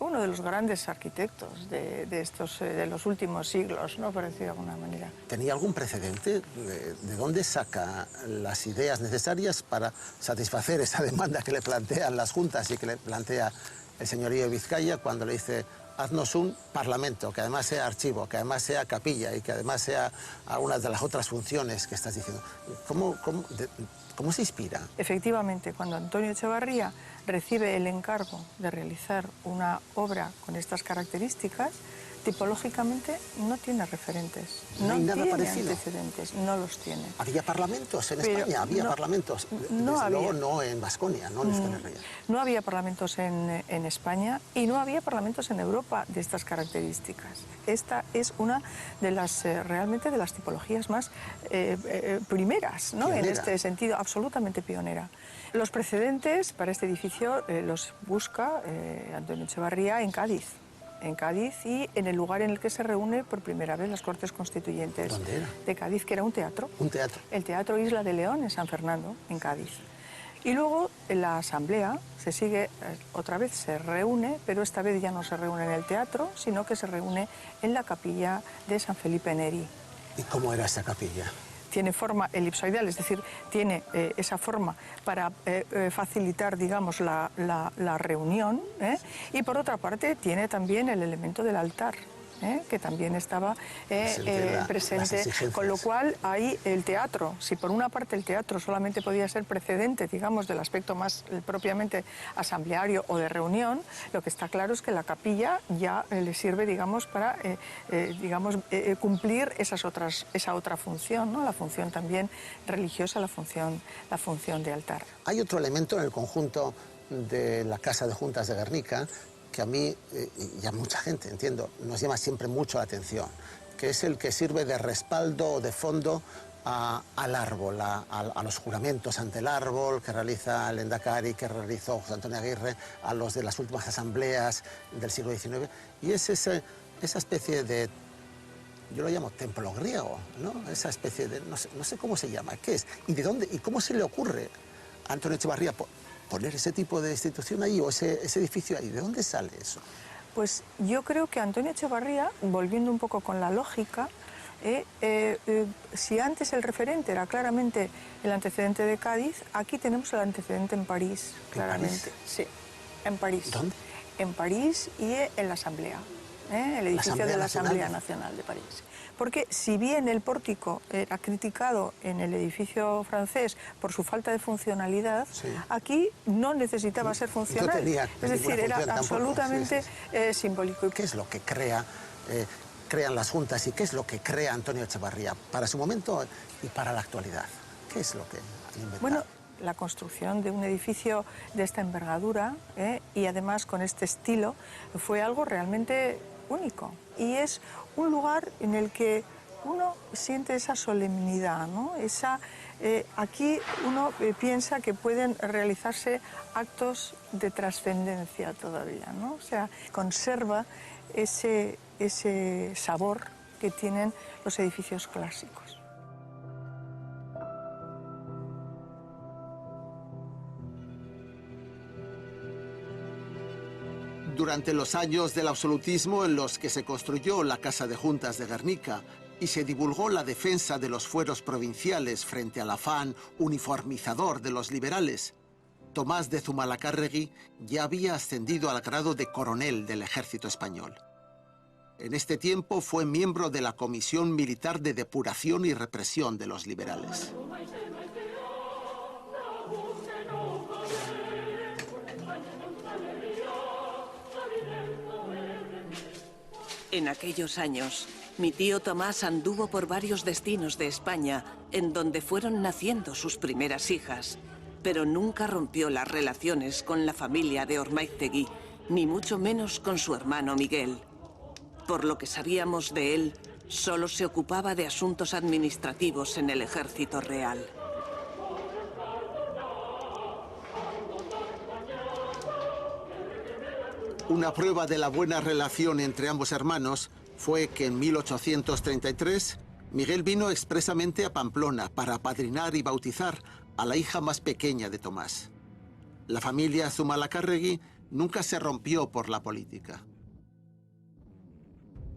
uno de los grandes arquitectos de los últimos siglos, ¿no? Por decirlo de alguna manera. ¿Tenía algún precedente? ¿De dónde saca las ideas necesarias para satisfacer esa demanda que le plantean las juntas y que le plantea el señorío de Vizcaya cuando le dice: haznos un parlamento, que además sea archivo, que además sea capilla y que además sea alguna de las otras funciones que estás diciendo? ¿Cómo se inspira? Efectivamente, cuando Antonio Echevarría recibe el encargo de realizar una obra con estas características, tipológicamente no tiene referentes, no tiene antecedentes, no los tiene. ¿Había parlamentos en España? ¿Había parlamentos? Luego no en Baskonia, no en Euskal Herria. No había parlamentos en España, y no había parlamentos en Europa de estas características. Esta es una de las, realmente, de las tipologías más primeras, ¿no? En este sentido, absolutamente pionera. Los precedentes para este edificio los busca Antonio Echevarría en Cádiz y en el lugar en el que se reúne por primera vez las Cortes Constituyentes. ¿Dónde era? De Cádiz, que era un teatro. Un teatro. El Teatro Isla de León en San Fernando, en Cádiz. Y luego en la asamblea se sigue, otra vez se reúne, pero esta vez ya no se reúne en el teatro, sino que se reúne en la capilla de San Felipe Neri. ¿Y cómo era esa capilla? Tiene forma elipsoidal, es decir, tiene esa forma para facilitar, digamos, la reunión, y por otra parte tiene también el elemento del altar, que también estaba presente, con lo cual ahí el teatro, si por una parte el teatro solamente podía ser precedente, digamos, del aspecto más propiamente asambleario o de reunión, lo que está claro es que la capilla ya le sirve, digamos, para cumplir esa otra función, ¿no? La función también religiosa, la función de altar. Hay otro elemento en el conjunto de la Casa de Juntas de Guernica que a mí y a mucha gente, entiendo, nos llama siempre mucho la atención, que es el que sirve de respaldo o de fondo al árbol, a los juramentos ante el árbol que realiza el Endacari, que realizó José Antonio Aguirre, a los de las últimas asambleas del siglo XIX, y es esa especie de, yo lo llamo templo griego, ¿no? Esa especie de, no sé cómo se llama, ¿qué es? ¿Y de dónde? ¿Y cómo se le ocurre a Antonio Echevarría poner ese tipo de institución ahí o ese edificio ahí? ¿De dónde sale eso? Pues yo creo que Antonio Echevarría, volviendo un poco con la lógica, si antes el referente era claramente el antecedente de Cádiz, aquí tenemos el antecedente en París, claramente. ¿En París? Sí, en París. ¿Dónde? En París y en la Asamblea, el edificio de la Asamblea Nacional de París. Porque si bien el pórtico era criticado en el edificio francés por su falta de funcionalidad, sí, aquí no necesitaba ser funcional. No tenía es decir, era absolutamente simbólico. ¿Qué es lo que crean las juntas y qué es lo que crea Antonio Echevarría para su momento y para la actualidad? ¿Qué es lo que han inventado? Bueno, la construcción de un edificio de esta envergadura y además con este estilo fue algo realmente único. Y es un lugar en el que uno siente esa solemnidad, ¿no? Esa Aquí uno piensa que pueden realizarse actos de trascendencia todavía, ¿no? O sea, conserva ese sabor que tienen los edificios clásicos. Durante los años del absolutismo en los que se construyó la Casa de Juntas de Guernica y se divulgó la defensa de los fueros provinciales frente al afán uniformizador de los liberales, Tomás de Zumalacárregui ya había ascendido al grado de coronel del ejército español. En este tiempo fue miembro de la Comisión Militar de Depuración y Represión de los liberales. En aquellos años, mi tío Tomás anduvo por varios destinos de España, en donde fueron naciendo sus primeras hijas, pero nunca rompió las relaciones con la familia de Ormáiztegui, ni mucho menos con su hermano Miguel. Por lo que sabíamos de él, solo se ocupaba de asuntos administrativos en el ejército real. Una prueba de la buena relación entre ambos hermanos fue que en 1833 Miguel vino expresamente a Pamplona para apadrinar y bautizar a la hija más pequeña de Tomás. La familia Zumalacárregui nunca se rompió por la política.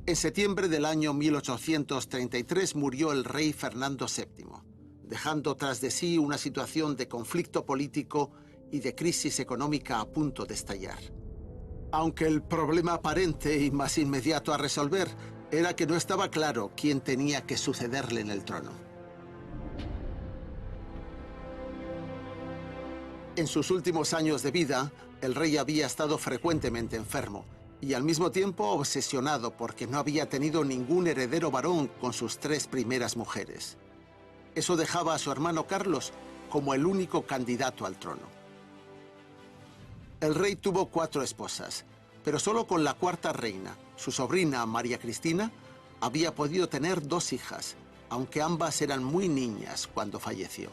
En septiembre del año 1833 murió el rey Fernando VII, dejando tras de sí una situación de conflicto político y de crisis económica a punto de estallar. Aunque el problema aparente y más inmediato a resolver era que no estaba claro quién tenía que sucederle en el trono. En sus últimos años de vida, el rey había estado frecuentemente enfermo y al mismo tiempo obsesionado porque no había tenido ningún heredero varón con sus 3 primeras mujeres. Eso dejaba a su hermano Carlos como el único candidato al trono. El rey tuvo 4 esposas, pero solo con la 4ª reina, su sobrina María Cristina, había podido tener 2 hijas, aunque ambas eran muy niñas cuando falleció.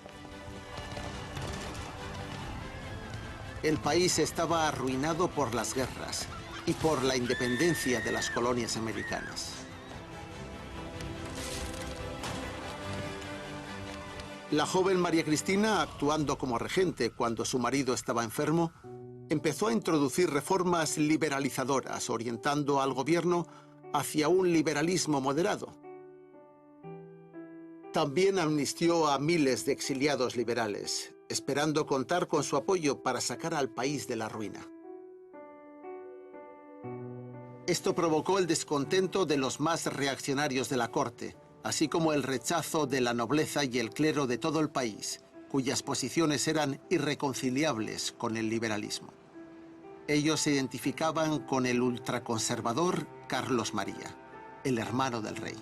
El país estaba arruinado por las guerras y por la independencia de las colonias americanas. La joven María Cristina, actuando como regente cuando su marido estaba enfermo, empezó a introducir reformas liberalizadoras, orientando al gobierno hacia un liberalismo moderado. También amnistió a miles de exiliados liberales, esperando contar con su apoyo para sacar al país de la ruina. Esto provocó el descontento de los más reaccionarios de la corte, así como el rechazo de la nobleza y el clero de todo el país, cuyas posiciones eran irreconciliables con el liberalismo. Ellos se identificaban con el ultraconservador Carlos María, el hermano del rey.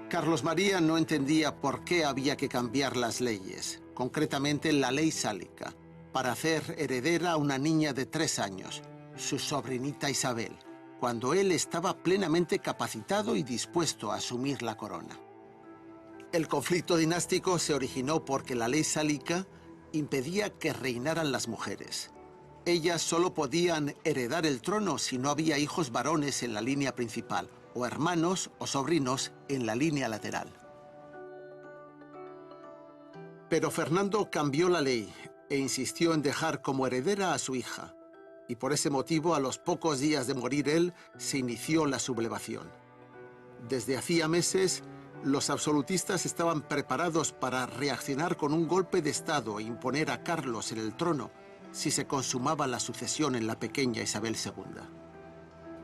Carlos María no entendía por qué había que cambiar las leyes, concretamente la ley sálica, para hacer heredera a una niña de 3 años, su sobrinita Isabel, cuando él estaba plenamente capacitado y dispuesto a asumir la corona. El conflicto dinástico se originó porque la ley sálica impedía que reinaran las mujeres. Ellas solo podían heredar el trono si no había hijos varones en la línea principal, o hermanos o sobrinos en la línea lateral. Pero Fernando cambió la ley e insistió en dejar como heredera a su hija, y por ese motivo, a los pocos días de morir él, se inició la sublevación. Desde hacía meses, los absolutistas estaban preparados para reaccionar con un golpe de Estado e imponer a Carlos en el trono si se consumaba la sucesión en la pequeña Isabel II.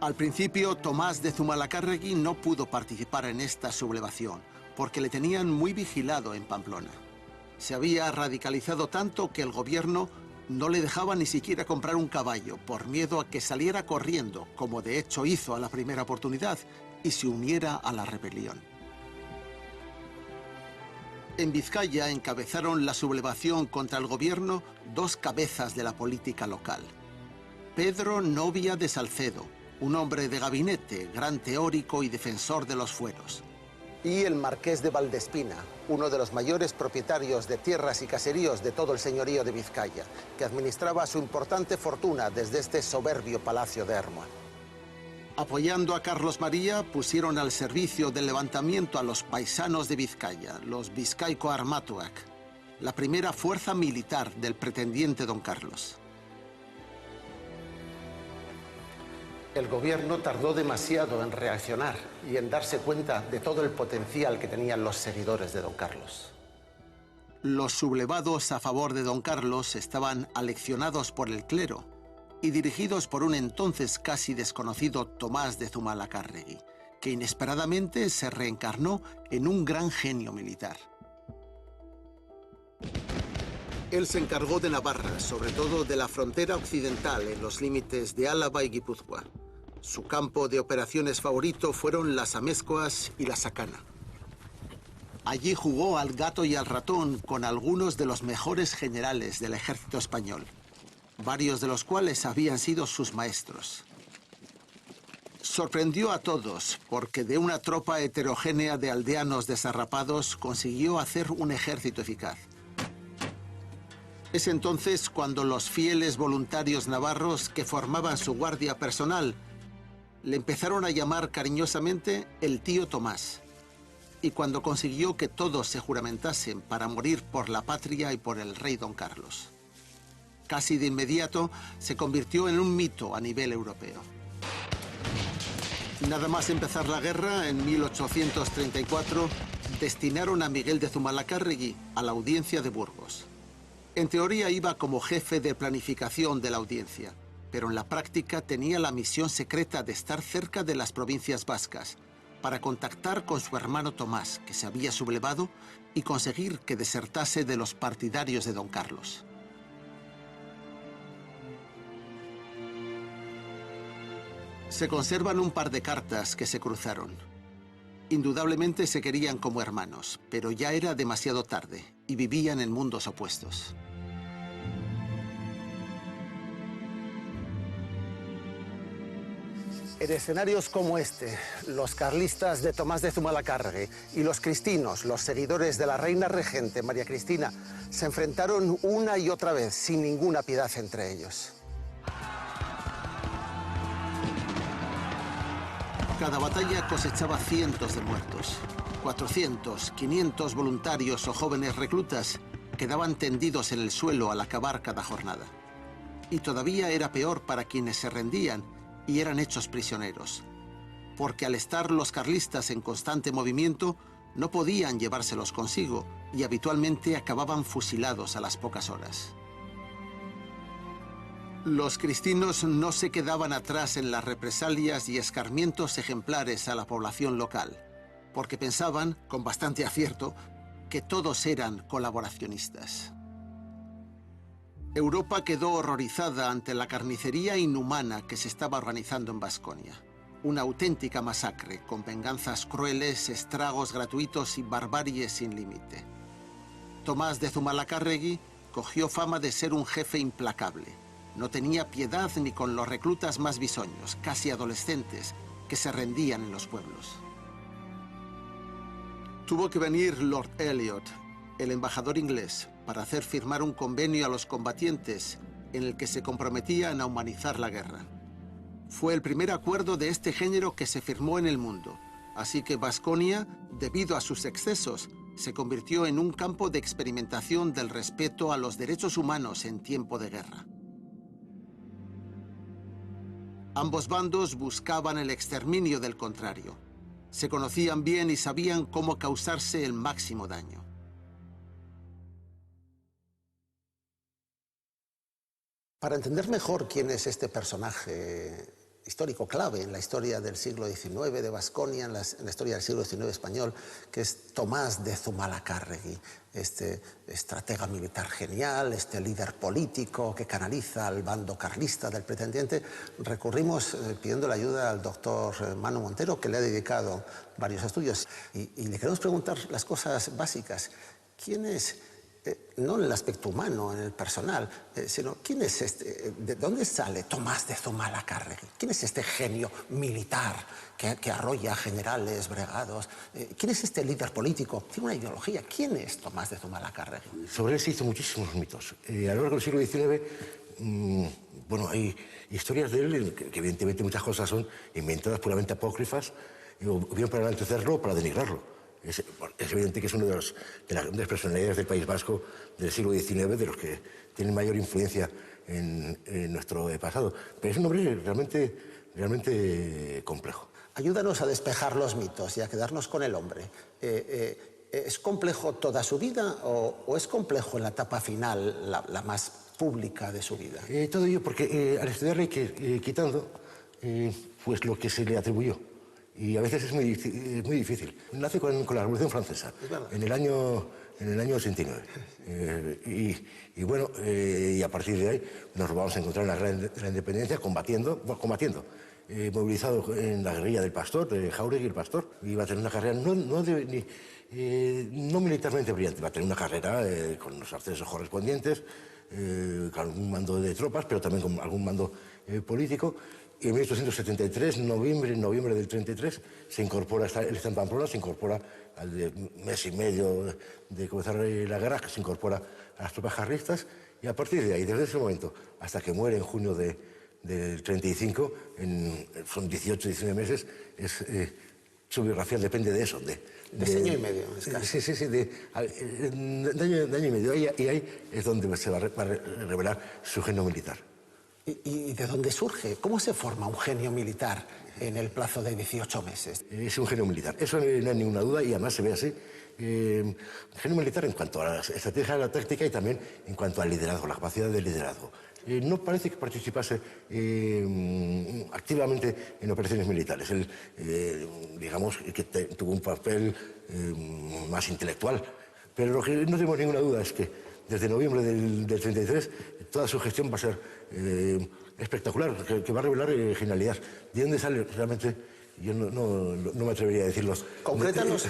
Al principio, Tomás de Zumalacárregui no pudo participar en esta sublevación, porque le tenían muy vigilado en Pamplona. Se había radicalizado tanto que el gobierno no le dejaba ni siquiera comprar un caballo, por miedo a que saliera corriendo, como de hecho hizo a la primera oportunidad, y se uniera a la rebelión. En Vizcaya encabezaron la sublevación contra el gobierno 2 cabezas de la política local. Pedro Novia de Salcedo, un hombre de gabinete, gran teórico y defensor de los fueros, y el marqués de Valdespina, uno de los mayores propietarios de tierras y caseríos de todo el señorío de Vizcaya, que administraba su importante fortuna desde este soberbio palacio de Ermua. Apoyando a Carlos María, pusieron al servicio del levantamiento a los paisanos de Vizcaya, los Vizcaico Armatuak, la primera fuerza militar del pretendiente don Carlos. El gobierno tardó demasiado en reaccionar y en darse cuenta de todo el potencial que tenían los seguidores de don Carlos. Los sublevados a favor de don Carlos estaban aleccionados por el clero y dirigidos por un entonces casi desconocido Tomás de Zumalacárregui, que inesperadamente se reencarnó en un gran genio militar. Él se encargó de Navarra, sobre todo de la frontera occidental en los límites de Álava y Guipúzcoa. Su campo de operaciones favorito fueron las Amézcoas y la Sacana. Allí jugó al gato y al ratón con algunos de los mejores generales del ejército español, varios de los cuales habían sido sus maestros. Sorprendió a todos porque de una tropa heterogénea de aldeanos desarrapados consiguió hacer un ejército eficaz. Es entonces cuando los fieles voluntarios navarros que formaban su guardia personal le empezaron a llamar cariñosamente el tío Tomás, y cuando consiguió que todos se juramentasen para morir por la patria y por el rey don Carlos. Casi de inmediato se convirtió en un mito a nivel europeo. Nada más empezar la guerra, en 1834, destinaron a Miguel de Zumalacárregui a la audiencia de Burgos. En teoría iba como jefe de planificación de la audiencia, pero en la práctica tenía la misión secreta de estar cerca de las provincias vascas, para contactar con su hermano Tomás, que se había sublevado, y conseguir que desertase de los partidarios de don Carlos. Se conservan un par de cartas que se cruzaron. Indudablemente se querían como hermanos, pero ya era demasiado tarde y vivían en mundos opuestos. En escenarios como este, los carlistas de Tomás de Zumalacárregui y los cristinos, los seguidores de la reina regente María Cristina, se enfrentaron una y otra vez sin ninguna piedad entre ellos. Cada batalla cosechaba cientos de muertos. 400, 500 voluntarios o jóvenes reclutas quedaban tendidos en el suelo al acabar cada jornada. Y todavía era peor para quienes se rendían y eran hechos prisioneros, porque al estar los carlistas en constante movimiento, no podían llevárselos consigo y habitualmente acababan fusilados a las pocas horas. Los cristinos no se quedaban atrás en las represalias y escarmientos ejemplares a la población local, porque pensaban, con bastante acierto, que todos eran colaboracionistas. Europa quedó horrorizada ante la carnicería inhumana que se estaba organizando en Baskonia. Una auténtica masacre, con venganzas crueles, estragos gratuitos y barbarie sin límite. Tomás de Zumalacárregui cogió fama de ser un jefe implacable. No tenía piedad ni con los reclutas más bisoños, casi adolescentes, que se rendían en los pueblos. Tuvo que venir Lord Eliot, el embajador inglés, para hacer firmar un convenio a los combatientes en el que se comprometían a humanizar la guerra. Fue el primer acuerdo de este género que se firmó en el mundo, así que Baskonia, debido a sus excesos, se convirtió en un campo de experimentación del respeto a los derechos humanos en tiempo de guerra. Ambos bandos buscaban el exterminio del contrario. Se conocían bien y sabían cómo causarse el máximo daño. Para entender mejor quién es este personaje histórico clave en la historia del siglo XIX de Baskonia, en la historia del siglo XIX español, que es Tomás de Zumalacárregui, este estratega militar genial, este líder político que canaliza al bando carlista del pretendiente, recurrimos pidiendo la ayuda al doctor Manu Montero, que le ha dedicado varios estudios, y le queremos preguntar las cosas básicas. ¿Quién es no en el aspecto humano, en el personal, sino ¿quién es este? ¿De dónde sale Tomás de Zumalacárregui? ¿Quién es este genio militar que arrolla generales, bregados? ¿Quién es este líder político? Tiene una ideología. ¿Quién es Tomás de Zumalacárregui? Sobre él se hizo muchísimos mitos. A lo largo del siglo XIX, bueno, hay historias de él que evidentemente muchas cosas son inventadas puramente apócrifas, o bien para enaltecerlo o para denigrarlo. Es evidente que es una de las grandes personalidades del País Vasco del siglo XIX, de los que tienen mayor influencia en nuestro pasado. Pero es un hombre realmente complejo. Ayúdanos a despejar los mitos y a quedarnos con el hombre. ¿Es complejo toda su vida o es complejo en la etapa final, la más pública de su vida? Todo ello porque al estudiarle hay que ir quitando pues lo que se le atribuyó. Y a veces es muy difícil. Nace con la Revolución Francesa, en el año 89. Y bueno, y a partir de ahí nos vamos a encontrar en la independencia combatiendo, movilizado en la guerrilla del Pastor, de Jáuregui el Pastor. Iba a tener una carrera no militarmente brillante, iba a tener una carrera con los ascensos correspondientes, con algún mando de tropas, pero también con algún mando político. Y en 1873, noviembre del 33, se incorpora, él está en Pamplona, se incorpora al mes y medio de comenzar la guerra, que se incorpora a las tropas carlistas, y a partir de ahí, desde ese momento, hasta que muere en junio del 35, son 18, 19 meses, su biografía depende de eso. De año y medio. Sí, de año y medio. Y ahí es donde se va a revelar su genio militar. ¿Y de dónde surge? ¿Cómo se forma un genio militar en el plazo de 18 meses? Es un genio militar, eso no hay ninguna duda, y además se ve así. Genio militar en cuanto a la estrategia, a la táctica, y también en cuanto al liderazgo, la capacidad de liderazgo. No parece que participase activamente en operaciones militares. Él, digamos, que tuvo un papel más intelectual. Pero lo que no tenemos ninguna duda es que desde noviembre del 33 toda su gestión va a ser espectacular, que va a revelar genialidad. ¿De dónde sale realmente? Yo no me atrevería a decirlo. Concrétanos.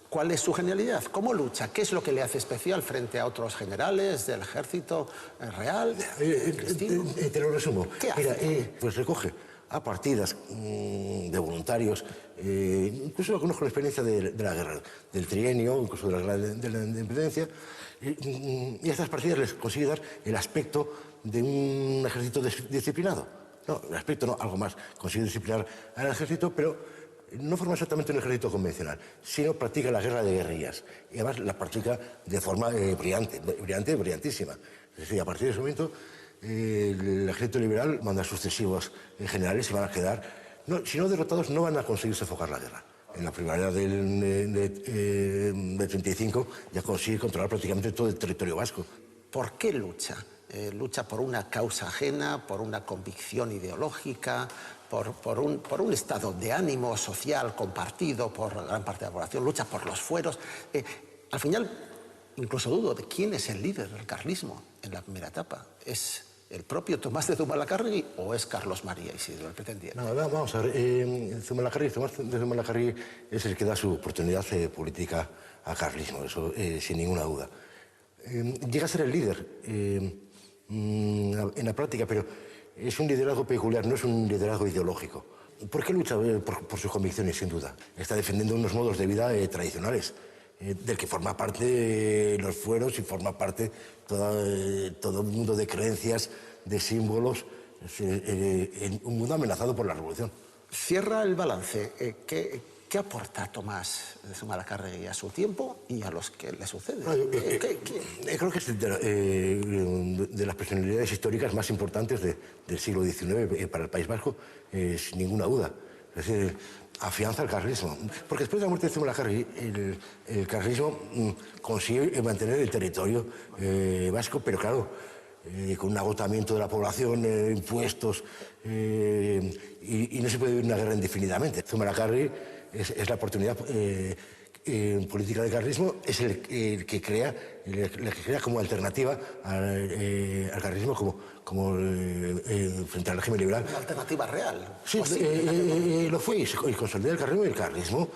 ¿Cuál es su genialidad? ¿Cómo lucha? ¿Qué es lo que le hace especial frente a otros generales del ejército real? Te lo resumo. ¿Qué hace? Mira, pues recoge a partidas de voluntarios, incluso algunos con experiencia de la guerra, del trienio, incluso de la guerra de la independencia, y a estas partidas les consigue dar el aspecto de un ejército disciplinado. No, el aspecto no, algo más. Consigue disciplinar al ejército, pero no forma exactamente un ejército convencional, sino practica la guerra de guerrillas. Y además la practica de forma brillantísima. Es decir, a partir de ese momento, el ejército liberal manda sucesivos generales y van a quedar, si no derrotados, no van a conseguir sofocar la guerra. En la primavera del 35 ya consigue controlar prácticamente todo el territorio vasco. ¿Por qué lucha? ¿Lucha por una causa ajena, por una convicción ideológica, por un estado de ánimo social compartido por gran parte de la población? ¿Lucha por los fueros? Al final, incluso dudo de quién es el líder del carlismo en la primera etapa. ¿Es el propio Tomás de Zumalacárregui o es Carlos María Isidro el pretendiente? No, vamos a ver, Tomás de Zumalacárregui es el que da su oportunidad política al carlismo, eso sin ninguna duda. Llega a ser el líder en la práctica, pero es un liderazgo peculiar, no es un liderazgo ideológico. ¿Por qué lucha? Por sus convicciones, sin duda. Está defendiendo unos modos de vida tradicionales, del que forma parte los fueros y forma parte todo un mundo de creencias, de símbolos, en un mundo amenazado por la revolución. Cierra el balance. ¿Qué aporta Tomás de Zumalacárregui a su tiempo y a los que le suceden? Creo que es de las personalidades históricas más importantes del siglo XIX para el País Vasco, sin ninguna duda. Es decir, afianza el carlismo. Porque después de la muerte de Zumalacárregui, el carlismo consigue mantener el territorio vasco, pero claro, con un agotamiento de la población, impuestos, y no se puede vivir una guerra indefinidamente. Zumalacárregui es la oportunidad política del carlismo es el que crea como alternativa al carlismo frente al régimen liberal. Una alternativa real. Sí, lo fue, y consolidó el carlismo, y el carlismo,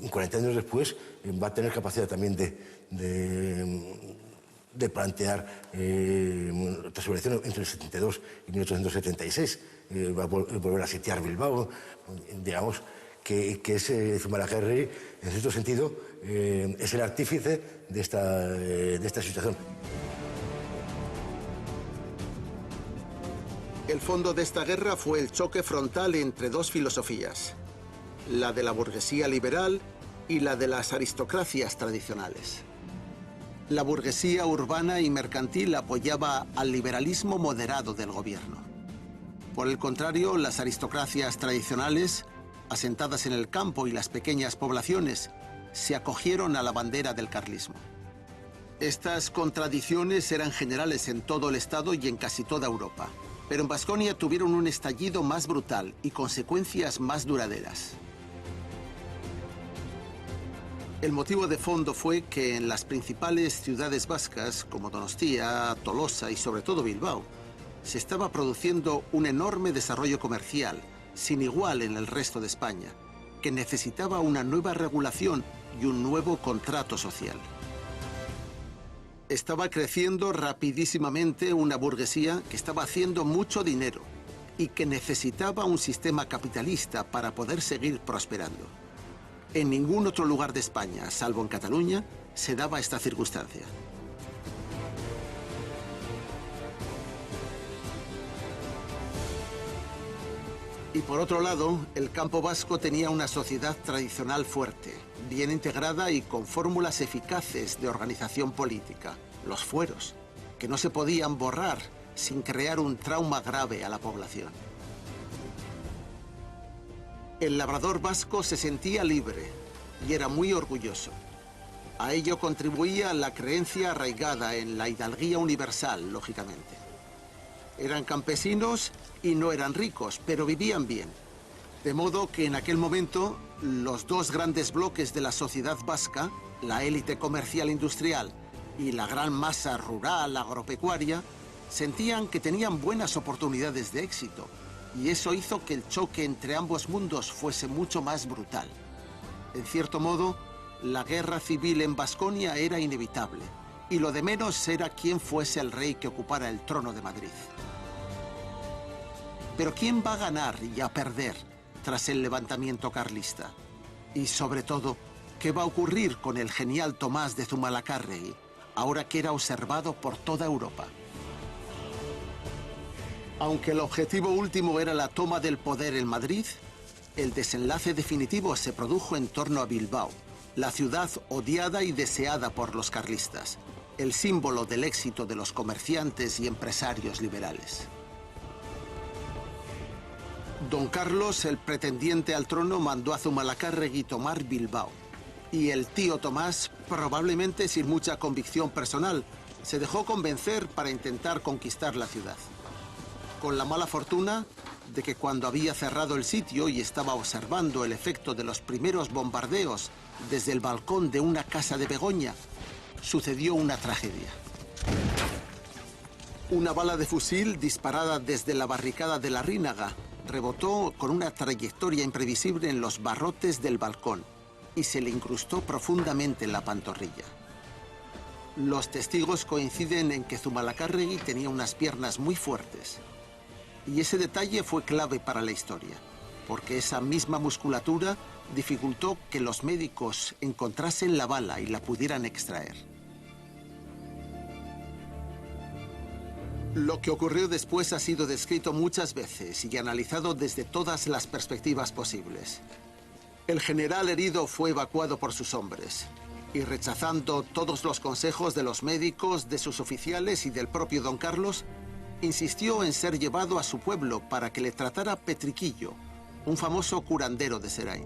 40 años después, va a tener capacidad también de plantear la sublevación entre el 72 y 1876, va a volver a sitiar Bilbao, digamos, que es Zumalacárregui, en cierto sentido, es el artífice de esta situación. El fondo de esta guerra fue el choque frontal entre dos filosofías, la de la burguesía liberal y la de las aristocracias tradicionales. La burguesía urbana y mercantil apoyaba al liberalismo moderado del gobierno. Por el contrario, las aristocracias tradicionales, asentadas en el campo y las pequeñas poblaciones, se acogieron a la bandera del carlismo. Estas contradicciones eran generales en todo el Estado y en casi toda Europa, pero en Baskonia tuvieron un estallido más brutal y consecuencias más duraderas. El motivo de fondo fue que en las principales ciudades vascas, como Donostia, Tolosa y sobre todo Bilbao, se estaba produciendo un enorme desarrollo comercial, sin igual en el resto de España, que necesitaba una nueva regulación y un nuevo contrato social. Estaba creciendo rapidísimamente una burguesía que estaba haciendo mucho dinero y que necesitaba un sistema capitalista para poder seguir prosperando. En ningún otro lugar de España, salvo en Cataluña, se daba esta circunstancia. Y por otro lado, el campo vasco tenía una sociedad tradicional fuerte, bien integrada y con fórmulas eficaces de organización política, los fueros, que no se podían borrar sin crear un trauma grave a la población. El labrador vasco se sentía libre y era muy orgulloso. A ello contribuía la creencia arraigada en la hidalguía universal, lógicamente. Eran campesinos y no eran ricos, pero vivían bien. De modo que en aquel momento, los dos grandes bloques de la sociedad vasca, la élite comercial industrial y la gran masa rural agropecuaria, sentían que tenían buenas oportunidades de éxito, y eso hizo que el choque entre ambos mundos fuese mucho más brutal. En cierto modo, la guerra civil en Baskonia era inevitable, y lo de menos era quién fuese el rey que ocupara el trono de Madrid. Pero ¿quién va a ganar y a perder tras el levantamiento carlista? Y sobre todo, ¿qué va a ocurrir con el genial Tomás de Zumalacárregui, ahora que era observado por toda Europa? Aunque el objetivo último era la toma del poder en Madrid, el desenlace definitivo se produjo en torno a Bilbao, la ciudad odiada y deseada por los carlistas, el símbolo del éxito de los comerciantes y empresarios liberales. Don Carlos, el pretendiente al trono, mandó a Zumalacárregui tomar Bilbao. Y el tío Tomás, probablemente sin mucha convicción personal, se dejó convencer para intentar conquistar la ciudad. Con la mala fortuna de que cuando había cerrado el sitio y estaba observando el efecto de los primeros bombardeos desde el balcón de una casa de Begoña, sucedió una tragedia. Una bala de fusil disparada desde la barricada de la Rínaga rebotó con una trayectoria imprevisible en los barrotes del balcón y se le incrustó profundamente en la pantorrilla. Los testigos coinciden en que Zumalacárregui tenía unas piernas muy fuertes. Y ese detalle fue clave para la historia, porque esa misma musculatura dificultó que los médicos encontrasen la bala y la pudieran extraer. Lo que ocurrió después ha sido descrito muchas veces y analizado desde todas las perspectivas posibles. El general herido fue evacuado por sus hombres y, rechazando todos los consejos de los médicos, de sus oficiales y del propio don Carlos, insistió en ser llevado a su pueblo para que le tratara Petriquillo, un famoso curandero de Serain.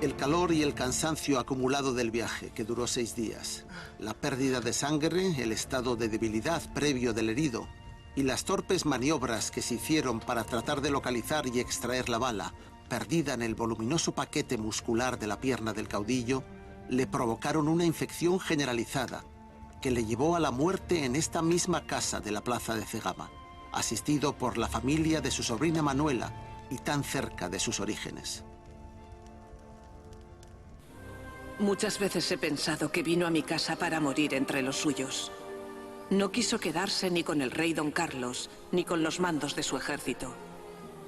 El calor y el cansancio acumulado del viaje, que duró 6 días, la pérdida de sangre, el estado de debilidad previo del herido y las torpes maniobras que se hicieron para tratar de localizar y extraer la bala perdida en el voluminoso paquete muscular de la pierna del caudillo le provocaron una infección generalizada que le llevó a la muerte en esta misma casa de la plaza de Cegama, asistido por la familia de su sobrina Manuela y tan cerca de sus orígenes. Muchas veces he pensado que vino a mi casa para morir entre los suyos. No quiso quedarse ni con el rey Don Carlos, ni con los mandos de su ejército.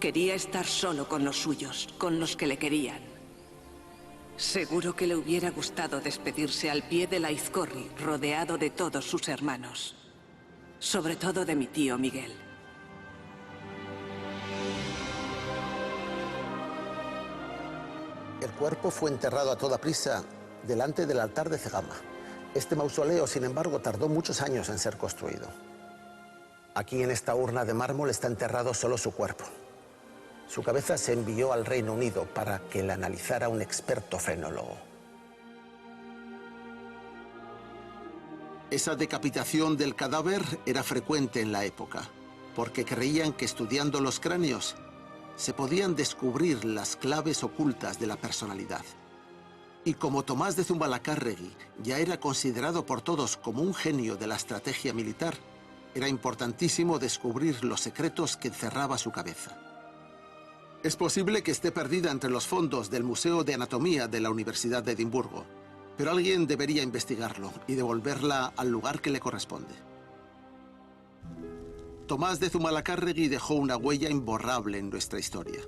Quería estar solo con los suyos, con los que le querían. Seguro que le hubiera gustado despedirse al pie de la Izcorri, rodeado de todos sus hermanos. Sobre todo de mi tío Miguel. El cuerpo fue enterrado a toda prisa delante del altar de Cegama. Este mausoleo, sin embargo, tardó muchos años en ser construido. Aquí en esta urna de mármol está enterrado solo su cuerpo. Su cabeza se envió al Reino Unido para que la analizara un experto fenólogo. Esa decapitación del cadáver era frecuente en la época, porque creían que estudiando los cráneos se podían descubrir las claves ocultas de la personalidad. Y como Tomás de Zumalacárregui ya era considerado por todos como un genio de la estrategia militar, era importantísimo descubrir los secretos que encerraba su cabeza. Es posible que esté perdida entre los fondos del Museo de Anatomía de la Universidad de Edimburgo, pero alguien debería investigarlo y devolverla al lugar que le corresponde. Tomás de Zumalacárregui dejó una huella imborrable en nuestra historia.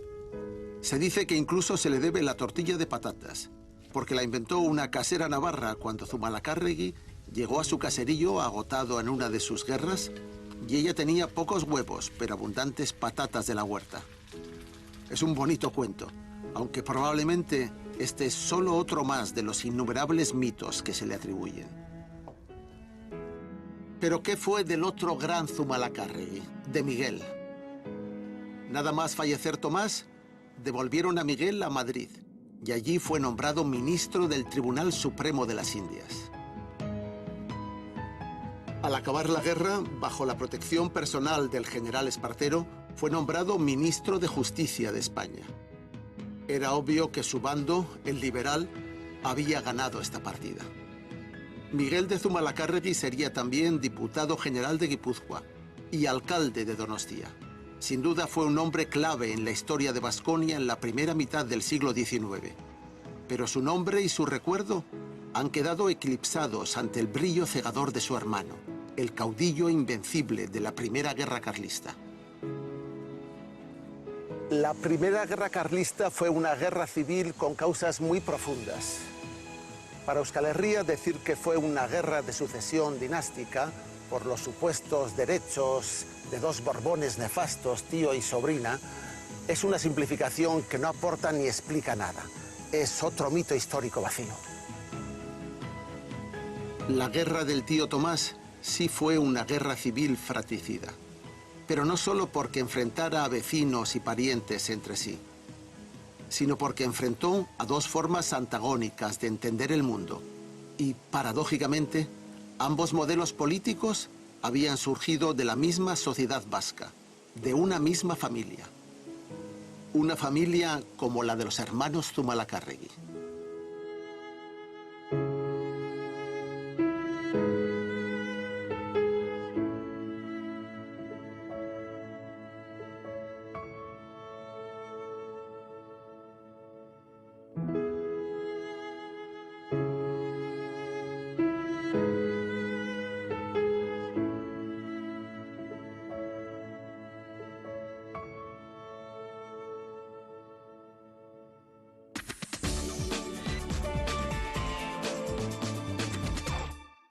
Se dice que incluso se le debe la tortilla de patatas, porque la inventó una casera navarra cuando Zumalacárregui llegó a su caserío agotado en una de sus guerras y ella tenía pocos huevos, pero abundantes patatas de la huerta. Es un bonito cuento, aunque probablemente este es solo otro más de los innumerables mitos que se le atribuyen. Pero ¿qué fue del otro gran Zumalacárregui, de Miguel? Nada más fallecer Tomás, devolvieron a Miguel a Madrid, y allí fue nombrado ministro del Tribunal Supremo de las Indias. Al acabar la guerra, bajo la protección personal del general Espartero, fue nombrado ministro de Justicia de España. Era obvio que su bando, el liberal, había ganado esta partida. Miguel de Zumalacárregui sería también diputado general de Guipúzcoa y alcalde de Donostia. Sin duda fue un hombre clave en la historia de Baskonia en la primera mitad del siglo XIX. Pero su nombre y su recuerdo han quedado eclipsados ante el brillo cegador de su hermano, el caudillo invencible de la Primera Guerra Carlista. La Primera Guerra Carlista fue una guerra civil con causas muy profundas. Para Euskal Herria, decir que fue una guerra de sucesión dinástica por los supuestos derechos de dos Borbones nefastos, tío y sobrina, es una simplificación que no aporta ni explica nada. Es otro mito histórico vacío. La guerra del tío Tomás sí fue una guerra civil fratricida, pero no solo porque enfrentara a vecinos y parientes entre sí, sino porque enfrentó a dos formas antagónicas de entender el mundo y, paradójicamente, ambos modelos políticos habían surgido de la misma sociedad vasca, de una misma familia. Una familia como la de los hermanos Zumalacárregui.